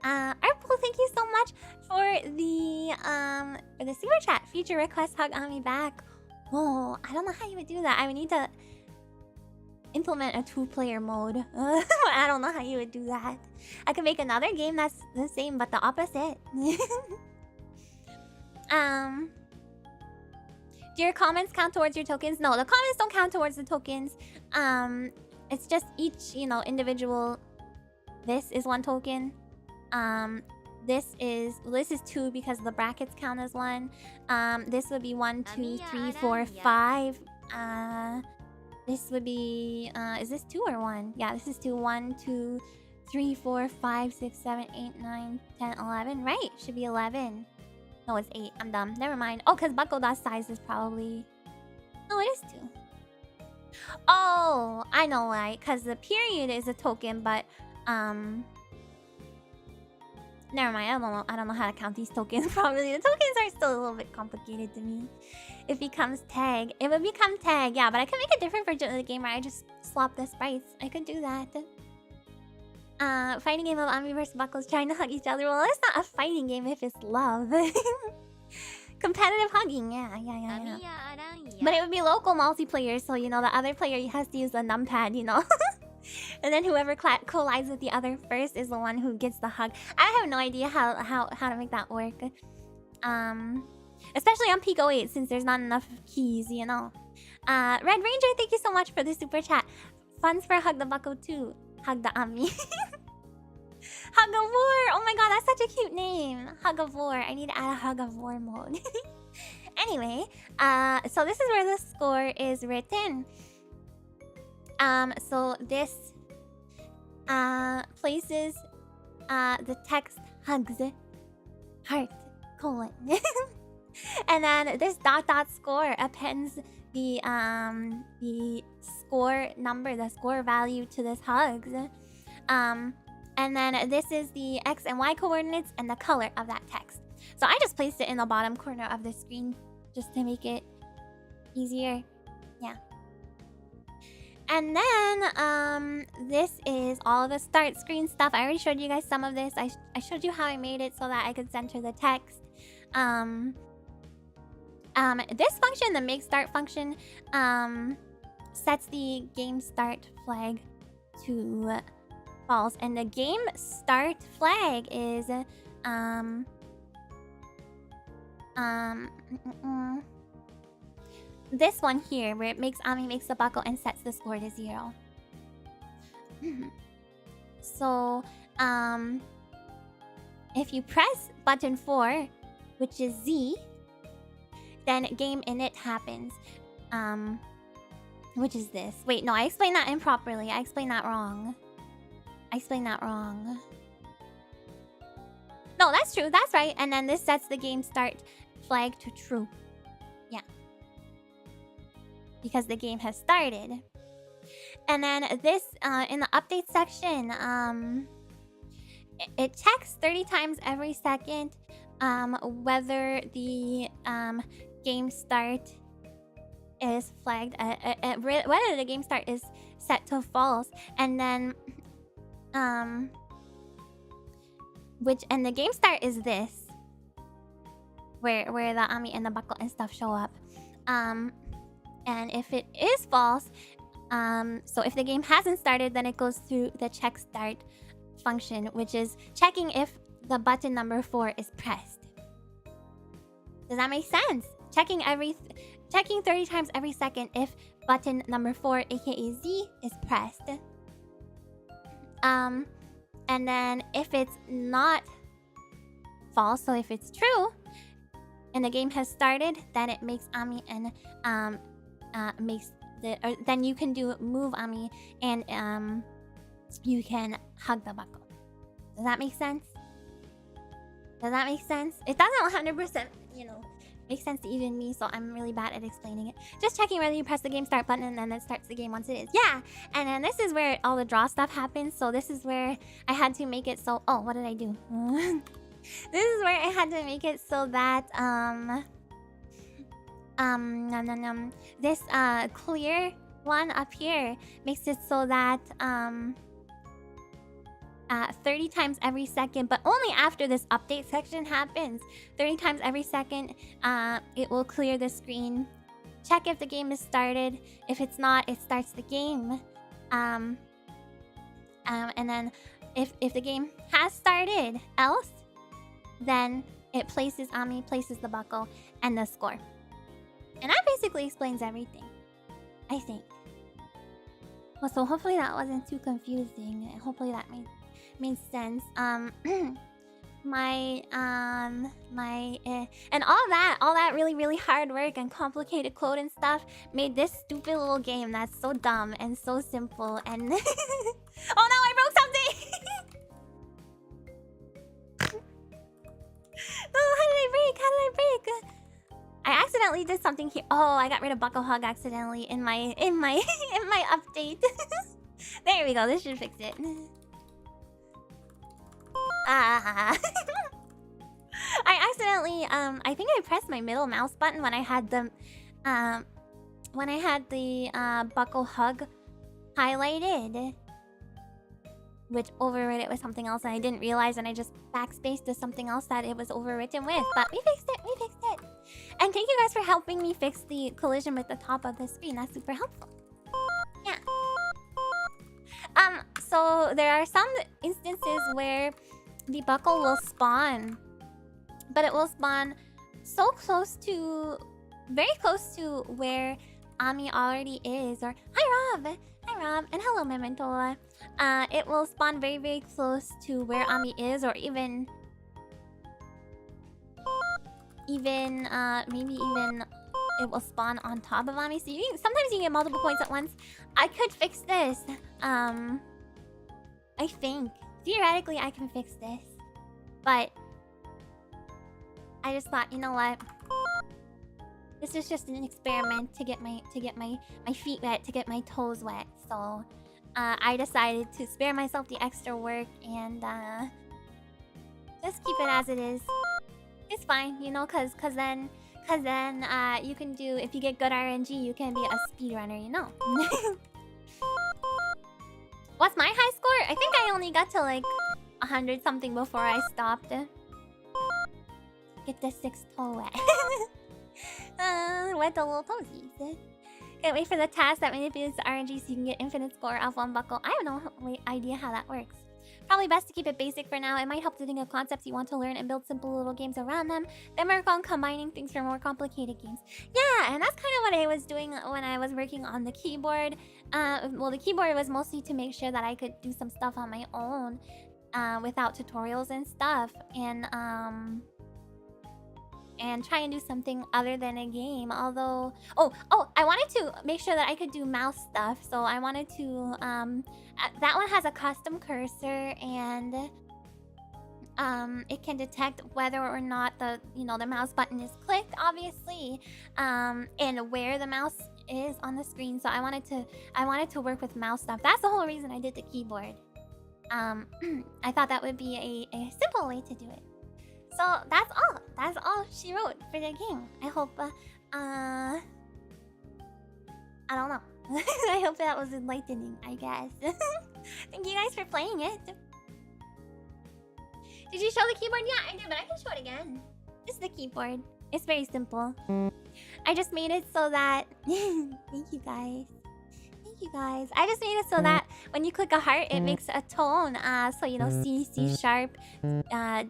Arpo, thank you so much for the super chat. Future request, hug Ami back. Oh, I don't know how you would do that. I would need to implement a 2-player mode. I don't know how you would do that. I could make another game that's the same but the opposite. Do your comments count towards your tokens? No, the comments don't count towards the tokens. It's just each, you know, individual. This is 1 token. This is 2 because the brackets count as 1. This would be 1, 2, 3, 4, 5. This would be is this 2 or 1? Yeah, this is 2. 1, 2, 3, 4, 5, 6, 7, 8, 9, 10, 11. Right, should be 11. No, it's 8. I'm dumb. Never mind. Oh, because Buckle.'s size is probably... No, it is 2. Oh, I know why. Because the period is a token, but... Never mind. I don't know how to count these tokens. Probably the tokens are still a little bit complicated to me. It becomes tag. It would become tag, yeah. But I could make a different version of the game where I just swap the sprites. I could do that. Fighting game of Ami vs. Buckles trying to hug each other. Well, it's not a fighting game if it's love. Competitive hugging, yeah. Amiya Aranha. But it would be local multiplayer, so you know the other player has to use the numpad, you know. And then whoever collides with the other first is the one who gets the hug. I have no idea how to make that work. Especially on Pico 8 since there's not enough keys, you know. Red Ranger, thank you so much for the super chat. Funds for Hug the Buckle too. Hug the Ami. Hug of War! Oh my god, that's such a cute name. Hug of War. I need to add a Hug of War mode. Anyway, so this is where the score is written. So this places the text hugs heart colon. And then this ... score appends the score number, the score value to this hugs. And then this is the X and Y coordinates and the color of that text. So I just placed it in the bottom corner of the screen just to make it easier. Yeah. And then this is all of the start screen stuff. I already showed you guys some of this. I showed you how I made it so that I could center the text. This function, the make start function, sets the game start flag to false, and the game start flag is this one here, where it makes Ami makes the buckle and sets the score to 0. So if you press button 4, which is Z, then game init happens. Which is this. Wait, no, I explained that improperly. I explained that wrong. No, that's true. That's right. And then this sets the game start flag to true. Yeah. Because the game has started. And then this, in the update section, it checks 30 times every second whether the game start is flagged, whether the game start is set to false, and then and the game start is this, where the Ami and the buckle and stuff show up, and if it is false, so if the game hasn't started, then it goes through the check start function, which is checking if the button number 4 is pressed. Does that make sense? Checking 30 times every second if button number 4, aka Z, is pressed. And then if it's not false, so if it's true and the game has started, then it makes Ami and then you can do move Ami and you can hug the buckle. Does that make sense? It doesn't 100%, make sense to even me, so I'm really bad at explaining it. Just checking whether you press the game start button and then it starts the game once it is. Yeah! And then this is where all the draw stuff happens, so this is where I had to make it so... Oh, what did I do? This is where I had to make it so that, this, clear one up here makes it so that, 30 times every second, but only after this update section happens. 30 times every second, it will clear the screen. Check if the game is started. If it's not, it starts the game. And then if the game has started, else, then it places Ami, places the buckle, and the score. And that basically explains everything, I think. Well, so hopefully that wasn't too confusing. Hopefully that made sense. And all that really hard work and complicated code and stuff made this stupid little game that's so dumb and so simple and oh no, I broke something. Oh, how did I break? I accidentally did something here. Oh, I got rid of buckle hug accidentally in my update. There we go. This should fix it. I accidentally I think I pressed my middle mouse button when I had the buckle hug highlighted, which overwrote it with something else and I didn't realize, and I just backspaced to something else that it was overwritten with. But we fixed it. And thank you guys for helping me fix the collision with the top of the screen. That's super helpful. Yeah. So there are some instances where the buckle will spawn, but it will spawn so close to, very close to where Ami already is. Or hi Rob, and hello Memento. It will spawn very close to where Ami is, or even maybe even it will spawn on top of Ami. So sometimes you get multiple points at once. I could fix this. I think theoretically I can fix this, but I just thought, you know what? This is just an experiment to get my feet wet, to get my toes wet. So I decided to spare myself the extra work and just keep it as it is. It's fine, you know, cause then you can do, if you get good RNG, you can be a speedrunner, you know. What's my high score? I think I only got to like 100 something before I stopped. Get the 6th toe wet. With the little toesies. Can't wait for the task that manipulates the RNG so you can get infinite score off one buckle. I have no idea how that works. Probably best to keep it basic for now. It might help to think of concepts you want to learn and build simple little games around them. Then work on combining things for more complicated games. Yeah, and that's kind of what I was doing when I was working on the keyboard. Well, the keyboard was mostly to make sure that I could do some stuff on my own without tutorials and stuff. And try and do something other than a game. Although, I wanted to make sure that I could do mouse stuff. So I wanted to, that one has a custom cursor and it can detect whether or not the mouse button is clicked, obviously, and where the mouse is on the screen. So I wanted to work with mouse stuff. That's the whole reason I did the keyboard. I thought that would be a simple way to do it. So that's all. That's all she wrote for the game. I hope, I don't know. I hope that was enlightening, I guess. Thank you guys for playing it. Did you show the keyboard? Yeah, I did, but I can show it again. This is the keyboard. It's very simple. I just made it so that... Thank you guys. You guys, I just made it so that when you click a heart, it makes a tone. So C, C sharp,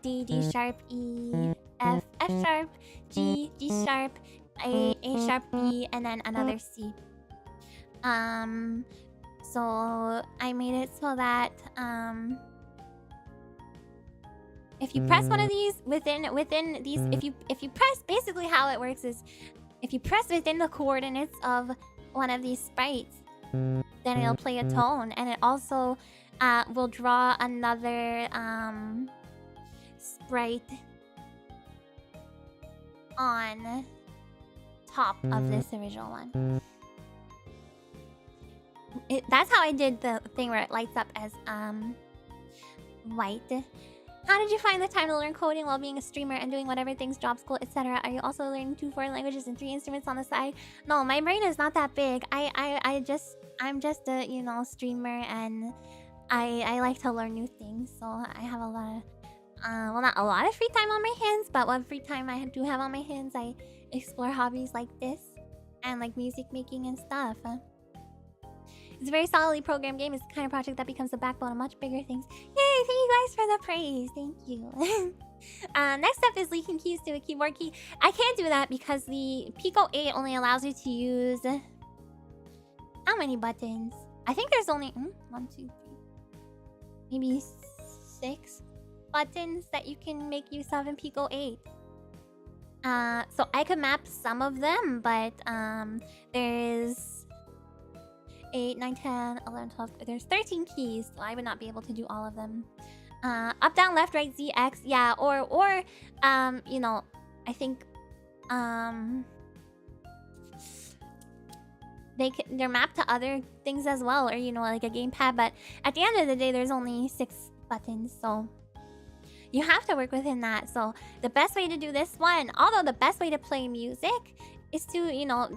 D, D sharp, E, F, F sharp, G, G sharp, A sharp, B, and then another C. So I made it so that if you press one of these within these, if you press, basically how it works is if you press within the coordinates of one of these sprites, then it'll play a tone, and it also will draw another sprite on top of this original one. That's how I did the thing where it lights up as white. How did you find the time to learn coding while being a streamer and doing whatever things, job, school, etc.? Are you also learning 2 foreign languages and 3 instruments on the side? No, my brain is not that big. I'm just a streamer, and I like to learn new things. So I have a lot of well, not a lot of free time on my hands, but what free time I do have on my hands, I explore hobbies like this and like music making and stuff. It's a very solidly programmed game. It's the kind of project that becomes the backbone of much bigger things. Yay! Thank you guys for the praise. Thank you. Next up is linking keys to a keyboard key. I can't do that because the Pico 8 only allows you to use... How many buttons? I think there's only... 1, 2, 3... Maybe 6 buttons that you can make use of in Pico 8. So I could map some of them, but there's... 8, 9, 10, 11, 12... There's 13 keys, so I would not be able to do all of them. Up, down, left, right, Z, X, yeah, or I think, they're mapped to other things as well, or, like a gamepad, but at the end of the day, there's only 6 buttons, so you have to work within that. So the best way to do this one, although the best way to play music is to,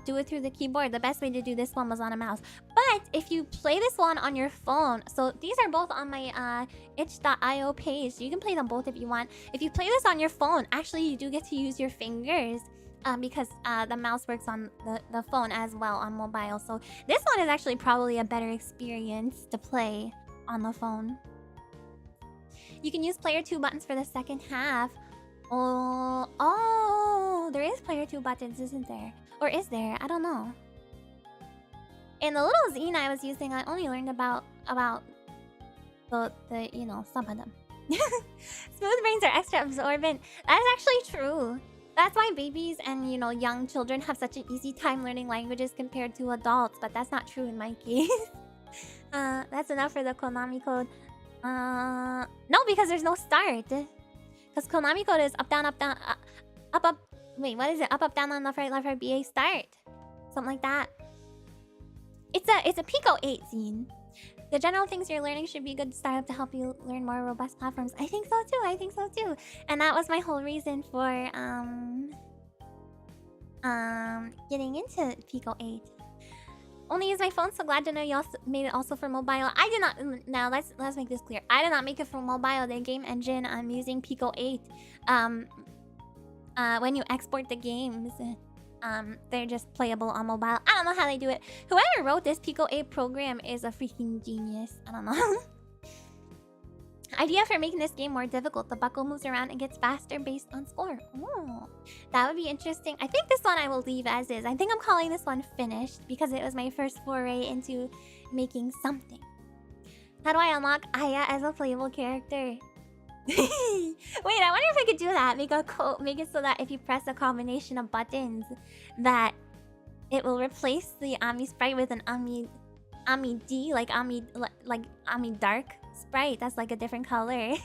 do it through the keyboard. The best way to do this one was on a mouse. But if you play this one on your phone, so these are both on my itch.io page. So you can play them both if you want. If you play this on your phone, actually you do get to use your fingers because the mouse works on the phone as well on mobile. So this one is actually probably a better experience to play on the phone. You can use player 2 buttons for the second half. Oh, there is player 2 buttons, isn't there? Or is there? I don't know. In the little zine I was using, I only learned about the some of them. Smooth brains are extra absorbent. That is actually true. That's why babies and, young children have such an easy time learning languages compared to adults, but that's not true in my case. That's enough for the Konami code. No, because there's no start. Because Konami code is up, down, up, up. Wait, what is it? Up, down, left, right, BA, start. Something like that. It's a Pico 8 zine. The general things you're learning should be a good startup to help you learn more robust platforms. I think so too. And that was my whole reason for getting into Pico 8. Only use my phone, so glad to know you also made it also for mobile. I did not. Now let's make this clear. I did not make it for mobile. The game engine I'm using Pico 8. When you export the games, They're just playable on mobile. I don't know how they do it. Whoever wrote this Pico 8 program is a freaking genius. I don't know. Idea for making this game more difficult. The buckle moves around and gets faster based on score. Oh, that would be interesting. I think this one I will leave as is. I think I'm calling this one finished because it was my first foray into making something. How do I unlock Aya as a playable character? Wait, I wonder if I could do that. Make it so that if you press a combination of buttons, that it will replace the Ami sprite with an Ami D, like Ami dark sprite. That's like a different color.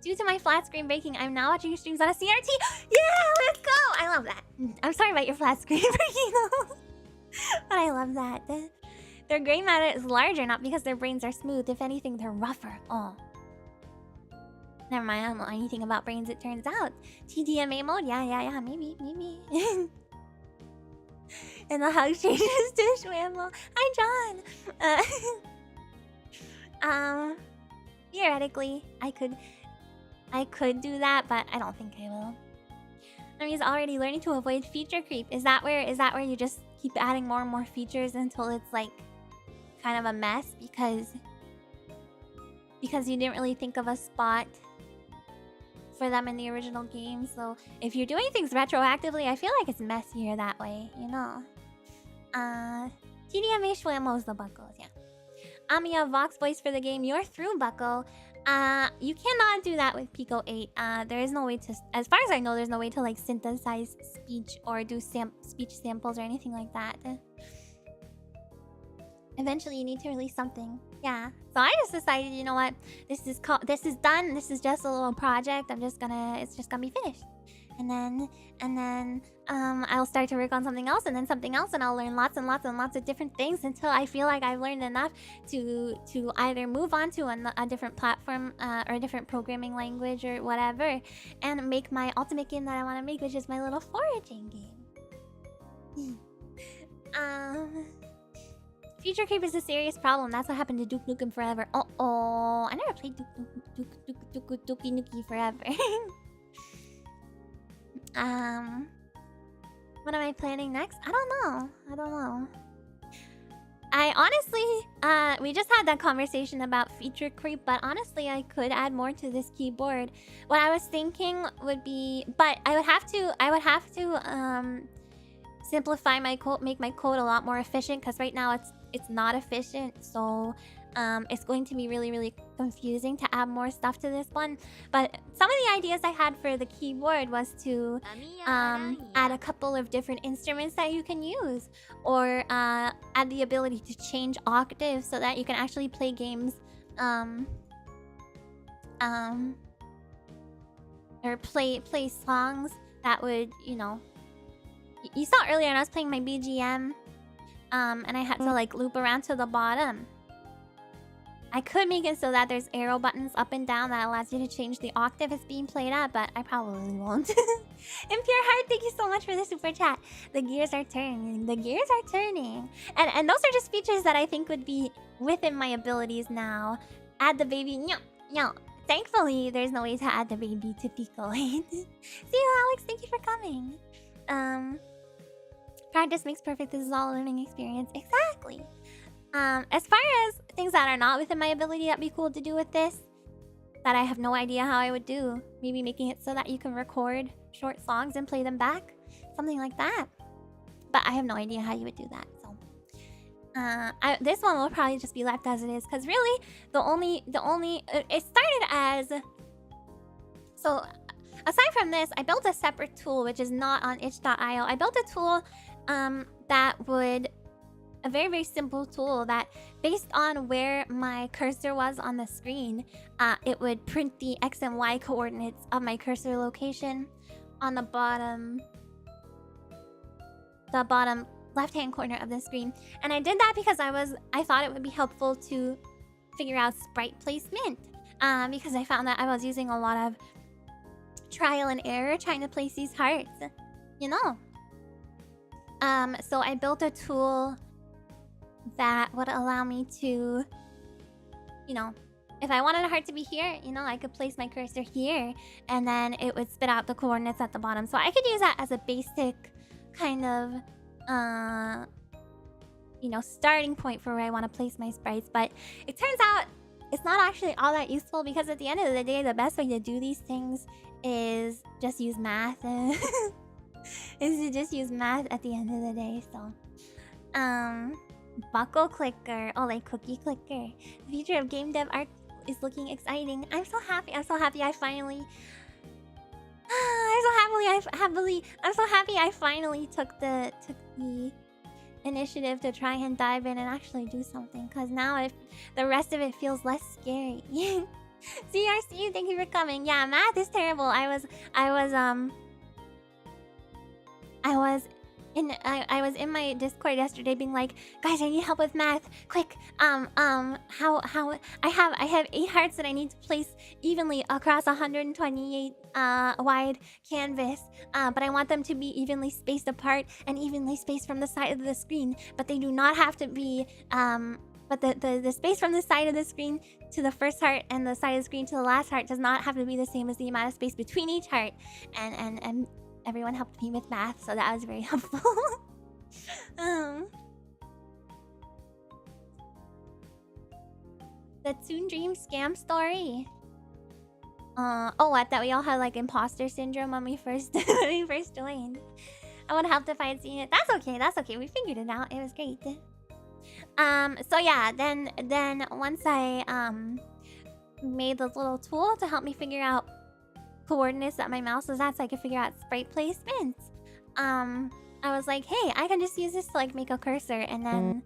Due to my flat screen breaking, I'm now watching your streams on a CRT. Yeah, let's go! I love that. I'm sorry about your flat screen breaking, but I love that. Their gray matter is larger, not because their brains are smooth. If anything, they're rougher. Oh. Never mind, I don't know anything about brains, it turns out. TDMA mode? Yeah, maybe. And the hug changes to Schwamble. Hi, John! Theoretically, I could do that, but I don't think I will. Nami's already learning to avoid feature creep. Is that where you just keep adding more and more features until it's like kind of a mess because you didn't really think of a spot for them in the original game? So if you're doing things retroactively, I feel like it's messier that way, you know. TDMA Schwamos the buckles, yeah. Amiya Vox voice for the game. You're through, buckle. You cannot do that with Pico 8. There is no way to, as far as I know, there's no way to like synthesize speech or do speech samples or anything like that. Eventually, you need to release something. Yeah. So I just decided, you know what? This is done. This is just a little project. It's just gonna be finished. And then I'll start to work on something else, and then something else, and I'll learn lots and lots and lots of different things until I feel like I've learned enough to either move on to a different platform or a different programming language or whatever, and make my ultimate game that I want to make, which is my little foraging game. Future creep is a serious problem. That's what happened to Duke Nukem Forever. I never played Duke Nukem Forever. What am I planning next? I don't know. I honestly, we just had that conversation about feature creep, but honestly, I could add more to this keyboard. What I was thinking would be, but I would have to simplify my code, make my code a lot more efficient, because right now it's not efficient. So it's going to be really, really confusing to add more stuff to this one. But some of the ideas I had for the keyboard was to add a couple of different instruments that you can use, or add the ability to change octaves so that you can actually play games or play songs that would, you know. You saw earlier when I was playing my BGM, and I had to like loop around to the bottom. I could make it so that there's arrow buttons up and down that allows you to change the octave it's being played at, but I probably won't. In pure heart, thank you so much for the super chat. The gears are turning. The gears are turning. And those are just features that I think would be within my abilities now. Add the baby. No. Thankfully, there's no way to add the baby to Pico 8. See you, Alex. Thank you for coming. Practice makes perfect. This is all a learning experience. Exactly. As far as things that are not within my ability that'd be cool to do with this, that I have no idea how I would do. Maybe making it so that you can record short songs and play them back. Something like that. But I have no idea how you would do that. So this one will probably just be left as it is, because really the only it started as, so aside from this, I built a separate tool which is not on itch.io. I built a tool that would, a very, very simple tool that, based on where my cursor was on the screen, it would print the X and Y coordinates of my cursor location on the bottom left-hand corner of the screen. And I did that because I thought it would be helpful to figure out sprite placement, because I found that I was using a lot of trial and error trying to place these hearts, you know. So I built a tool that would allow me to, you know, if I wanted a heart to be here, you know, I could place my cursor here, and then it would spit out the coordinates at the bottom. So I could use that as a basic kind of, you know, starting point for where I want to place my sprites. But it turns out it's not actually all that useful, because at the end of the day, the best way to do these things is just use math. Is to just use math at the end of the day. So, buckle clicker. Oh, like cookie clicker. The future of game dev art is looking exciting. I'm so happy. I'm so happy I finally... I'm so happy I finally took the initiative to try and dive in and actually do something. Because now the rest of it feels less scary. CRC, thank you for coming. Yeah, math is terrible. I was in my Discord yesterday being like, guys, I need help with math. Quick, how I have 8 hearts that I need to place evenly across 128 wide canvas. But I want them to be evenly spaced apart and evenly spaced from the side of the screen. But they do not have to be but the space from the side of the screen to the first heart and the side of the screen to the last heart does not have to be the same as the amount of space between each heart. And everyone helped me with math, so that was very helpful. The Tsunderia scam story. Oh, what? That we all had like imposter syndrome when we first joined. I would have helped if I had seen it. That's okay. That's okay. We figured it out. It was great. So yeah, then once I made this little tool to help me figure out coordinates that my mouse was at, so I could figure out sprite placements. I was like, hey, I can just use this to like make a cursor, and then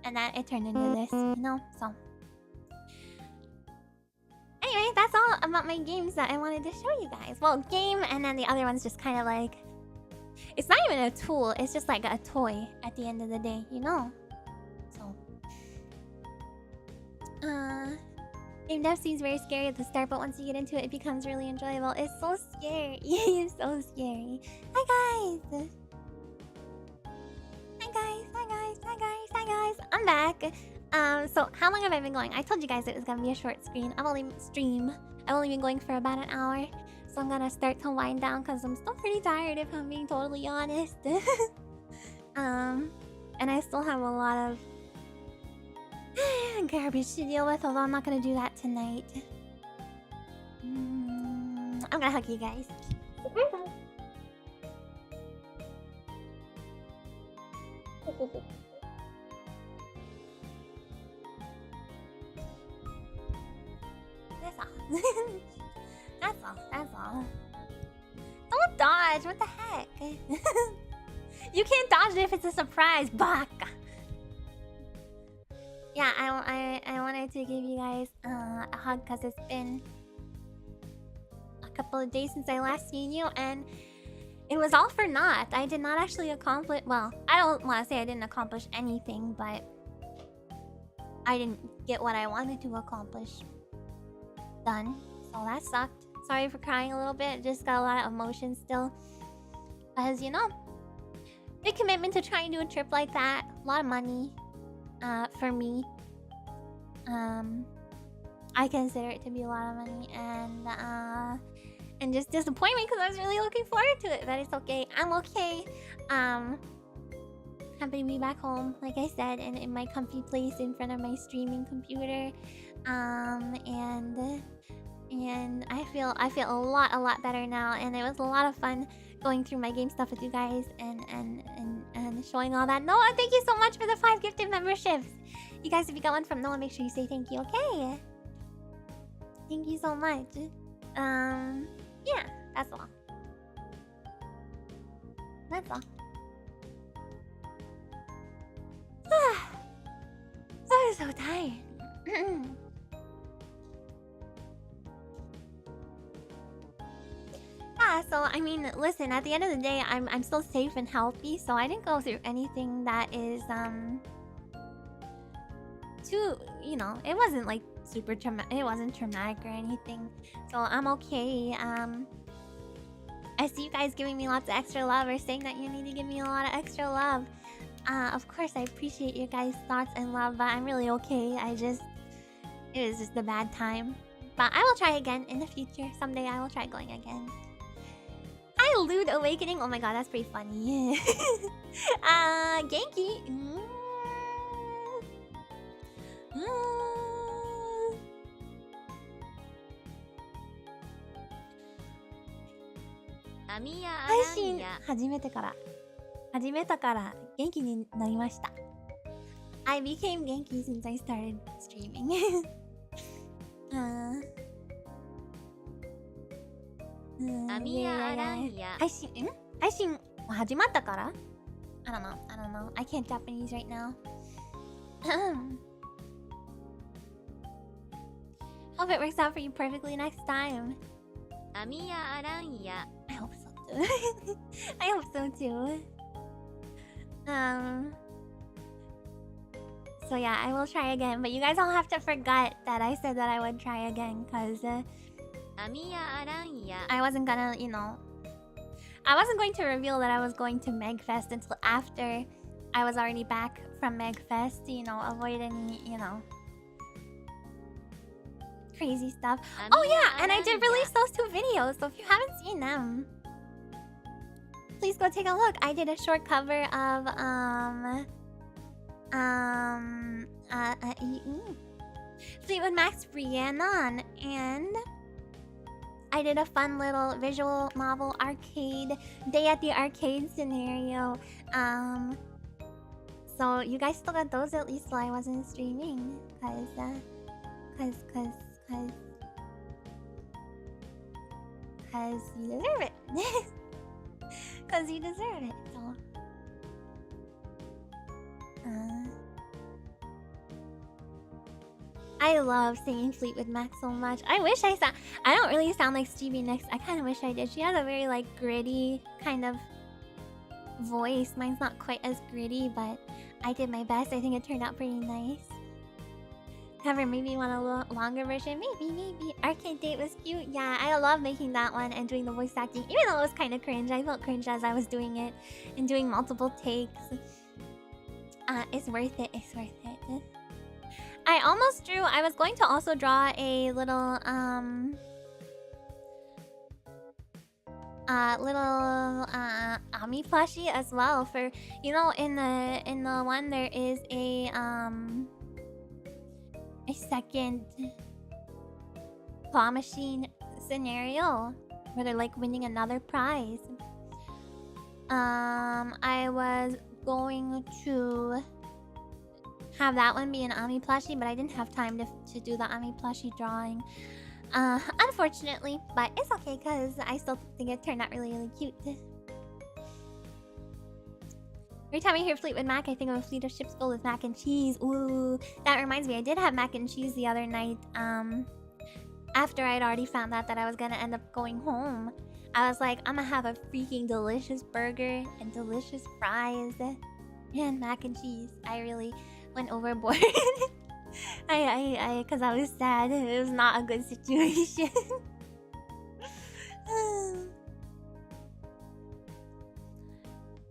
it turned into this, you know. So anyway, that's all about my games that I wanted to show you guys. Well, game, and then the other one's just kind of like, it's not even a tool, it's just like a toy at the end of the day, you know. So game dev seems very scary at the start, but once you get into it, it becomes really enjoyable. It's so scary. It's so scary. Hi guys. Hi guys. Hi guys. Hi guys. Hi guys. I'm back. So how long have I been going? I told you guys it was gonna be a short stream. I've only been going for about an hour, so I'm gonna start to wind down because I'm still pretty tired, if I'm being totally honest. And I still have a lot of garbage to deal with, although I'm not gonna do that tonight. I'm gonna hug you guys. That's all. That's all. That's all. Don't dodge. What the heck? You can't dodge it if it's a surprise. Baka. Yeah, I wanted to give you guys a hug because it's been a couple of days since I last seen you, and it was all for naught. I did not actually accomplish... Well, I don't want to say I didn't accomplish anything, but I didn't get what I wanted to accomplish done. So that sucked. Sorry for crying a little bit. Just got a lot of emotions still. Because, you know, big commitment to try and do a trip like that. A lot of money. For me, I consider it to be a lot of money, and just disappointment because I was really looking forward to it. But it's okay. I'm okay. Happy to be back home, like I said, and in my comfy place in front of my streaming computer. And I feel a lot better now, and it was a lot of fun going through my game stuff with you guys and showing all that. Noah, thank you so much for the 5 gifted memberships. You guys, if you got one from Noah, make sure you say thank you, okay? Thank you so much. Yeah, that's all. That's all. I'm so tired. Yeah, so I mean, listen, at the end of the day, I'm still safe and healthy, so I didn't go through anything that is too, you know, it wasn't like super traumatic. It wasn't traumatic or anything, so I'm okay. I see you guys giving me lots of extra love, or saying that you need to give me a lot of extra love. Of course, I appreciate your guys' thoughts and love, but I'm really okay. It was just a bad time. But I will try again in the future. Someday I will try going again. Hi, Lewd Awakening. Oh my god, that's pretty funny. Genki. Amiya 配信 Aranha. 始めたから元気になりました。I became Genki since I started streaming. Amiya Aranha. 配信始まったから I don't know. I can't Japanese right now. Hope it works out for you perfectly next time. Amiya Aranha. I hope so too. I hope so too. So yeah, I will try again. But you guys all have to forget that I said that I would try again, because Amiya Aranha. I wasn't gonna, I wasn't going to reveal that I was going to Megfest until after I was already back from Megfest, avoid any, crazy stuff. Oh yeah, and I did release those 2 videos, so if you haven't seen them, please go take a look. I did a short cover of Fleetwood Mac's Rhiannon, and I did a fun little visual novel arcade day at the arcade scenario. So you guys still got those at least while I wasn't streaming, cause you deserve it. Cause you deserve it. So I love singing Fleetwood Mac so much. I wish I don't really sound like Stevie Nicks. I kind of wish I did. She has a very gritty kind of voice. Mine's not quite as gritty, but I did my best. I think it turned out pretty nice. However, maybe you want a longer version. Maybe. Arcade Date was cute. Yeah, I love making that one and doing the voice acting. Even though it was kind of cringe. I felt cringe as I was doing it and doing multiple takes. It's worth it. It's worth it. I almost drew... I was going to also draw a little Ami plushie as well for... in the one there is a second claw machine scenario where they're winning another prize. I was going to have that one be an Ami plushie, but I didn't have time to do the Ami plushie drawing, unfortunately, but it's okay because I still think it turned out really, really cute. Every time I hear Fleetwood Mac, I think of a fleet of ships filled with mac and cheese. Ooh, that reminds me, I did have mac and cheese the other night. After I'd already found out that I was gonna end up going home, I was like, I'm gonna have a freaking delicious burger and delicious fries and mac and cheese. I really went overboard. Cause I was sad. It was not a good situation.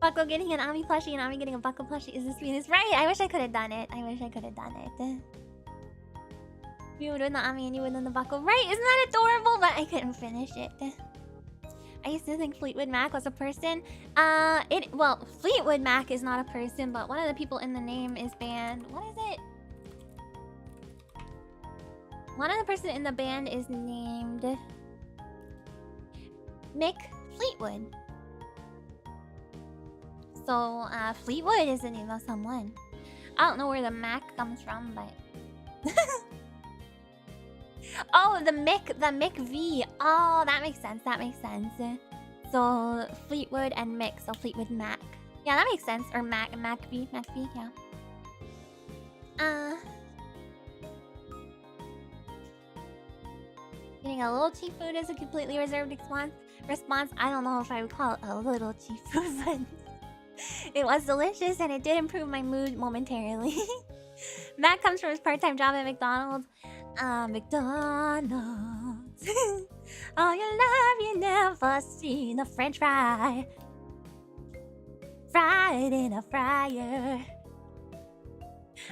Bucko getting an Ami plushie and Ami getting a Bucko plushie is the sweetest. Right, I wish I could have done it. You would win the Ami and you would win the Bucko. Right, isn't that adorable? But I couldn't finish it. I used to think Fleetwood Mac was a person. Well, Fleetwood Mac is not a person, but one of the people in the name is band. What is it? One of the person in the band is named Mick Fleetwood. So, Fleetwood is the name of someone. I don't know where the Mac comes from, but... Oh, the Mick V. Oh, that makes sense. So, Fleetwood and Mick, so Fleetwood Mac. Yeah, that makes sense. Or Mac V, yeah. Getting a little cheap food is a completely reserved response. I don't know if I would call it a little cheap food, but... It was delicious and it did improve my mood momentarily. Matt comes from his part-time job at McDonald's. McDonald's. All your love you never seen a french fry. Fried in a fryer.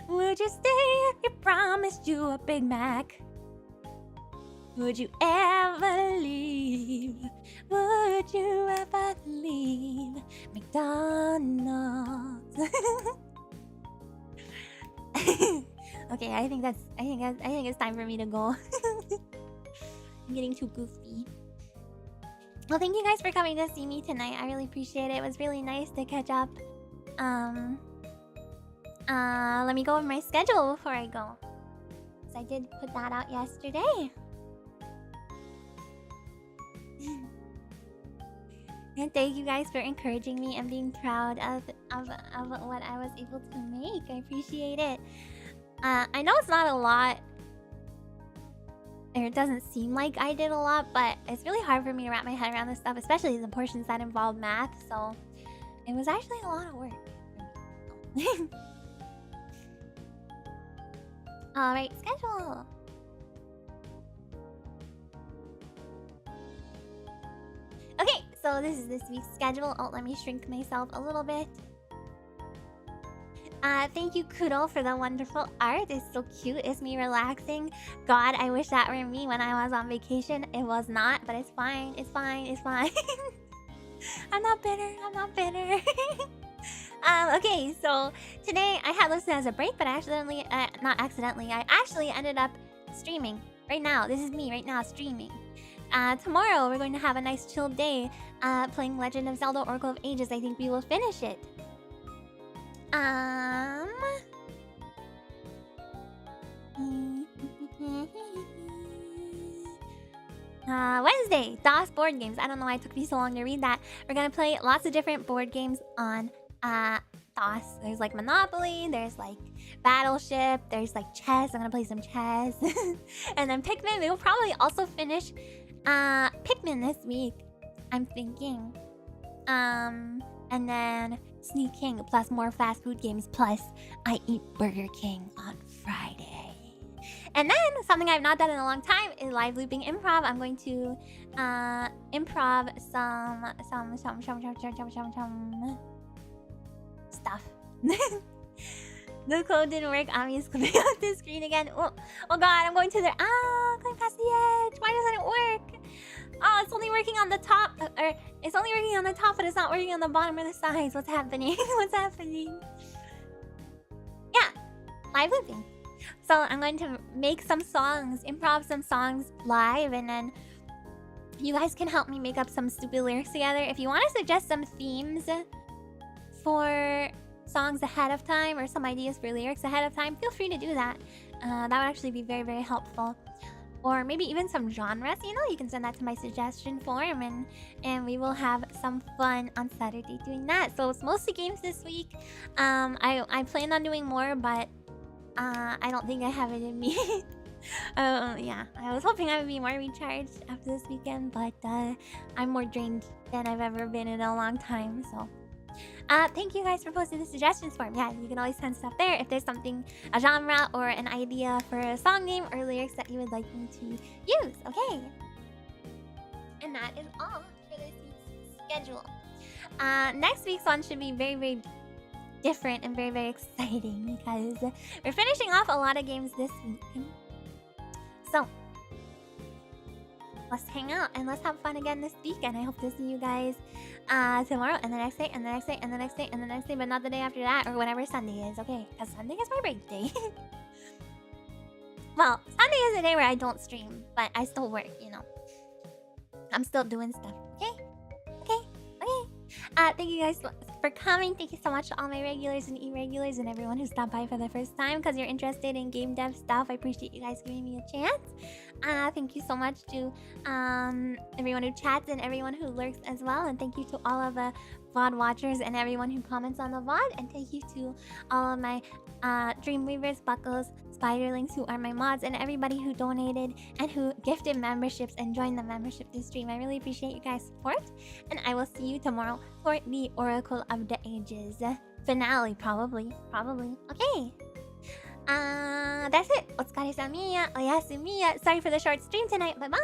Would you stay if he promised you a Big Mac? Would you ever leave? Would you ever leave McDonald's? Okay, I think it's time for me to go. I'm getting too goofy. Well, thank you guys for coming to see me tonight. I really appreciate it. It was really nice to catch up. Let me go over my schedule before I go. So I did put that out yesterday. And thank you guys for encouraging me and being proud of what I was able to make. I appreciate it. I know it's not a lot. Or it doesn't seem like I did a lot, but it's really hard for me to wrap my head around this stuff, especially the portions that involve math. So it was actually a lot of work. Alright, schedule. Okay, so this is this week's schedule. Oh, let me shrink myself a little bit. Thank you, Kudo, for the wonderful art. It's so cute. It's me relaxing. God, I wish that were me when I was on vacation. It was not, but it's fine. It's fine. It's fine. I'm not bitter. I'm not bitter. Okay, so today I had listed as a break, but I actually ended up streaming. Right now, this is me right now streaming. Tomorrow we're going to have a nice chill day playing Legend of Zelda Oracle of Ages. I think we will finish it. Wednesday, DOS board games. I don't know why it took me so long to read that. We're gonna play lots of different board games on DOS. There's like Monopoly, there's like Battleship, there's like chess. I'm gonna play some chess. And then Pikmin. We will probably also finish Pikmin this week, I'm thinking. And then Sneak King, plus more fast food games, plus I eat Burger King on Friday. And then something I've not done in a long time is live looping improv. I'm going to improv some stuff. The code didn't work. Amiya's clipping off the screen again. Oh god, I'm going to the going past the edge. Why doesn't it work? Oh, it's only working on the top, or it's only working on the top, but it's not working on the bottom or the sides. What's happening? What's happening? Yeah, live looping. So I'm going to make some songs, improv some songs live, and then you guys can help me make up some stupid lyrics together. If you want to suggest some themes for songs ahead of time or some ideas for lyrics ahead of time, feel free to do that. That would actually be very, very helpful. Or maybe even some genres, you know, you can send that to my suggestion form, and we will have some fun on Saturday doing that. So it's mostly games this week. I plan on doing more, but I don't think I have it in me. Yeah, I was hoping I would be more recharged after this weekend, but I'm more drained than I've ever been in a long time, so... thank you guys for posting the suggestions form. Yeah, you can always send stuff there if there's something, a genre or an idea for a song name or lyrics that you would like me to use. Okay. And that is all for this week's schedule. Next week's one should be very, very different and very, very exciting because we're finishing off a lot of games this week. So, let's hang out and let's have fun again this weekend. I hope to see you guys tomorrow and the next day and the next day and the next day and the next day, but not the day after that or whenever Sunday is, okay? Because Sunday is my break day. Well, Sunday is a day where I don't stream, but I still work, you know. I'm still doing stuff, okay? Okay, okay. Thank you guys for coming. Thank you so much to all my regulars and irregulars and everyone who stopped by for the first time because you're interested in game dev stuff. I appreciate you guys giving me a chance. Thank you so much to everyone who chats and everyone who lurks as well. And thank you to all of the VOD watchers and everyone who comments on the VOD. And thank you to all of my Dreamweavers, Buckles, Spiderlings who are my mods, and everybody who donated and who gifted memberships and joined the membership this stream. I really appreciate you guys' support. And I will see you tomorrow for the Oracle of the Ages finale, probably. Okay. That's it. Otsukaresamiya, oyasumiya. Sorry for the short stream tonight. Bye-bye.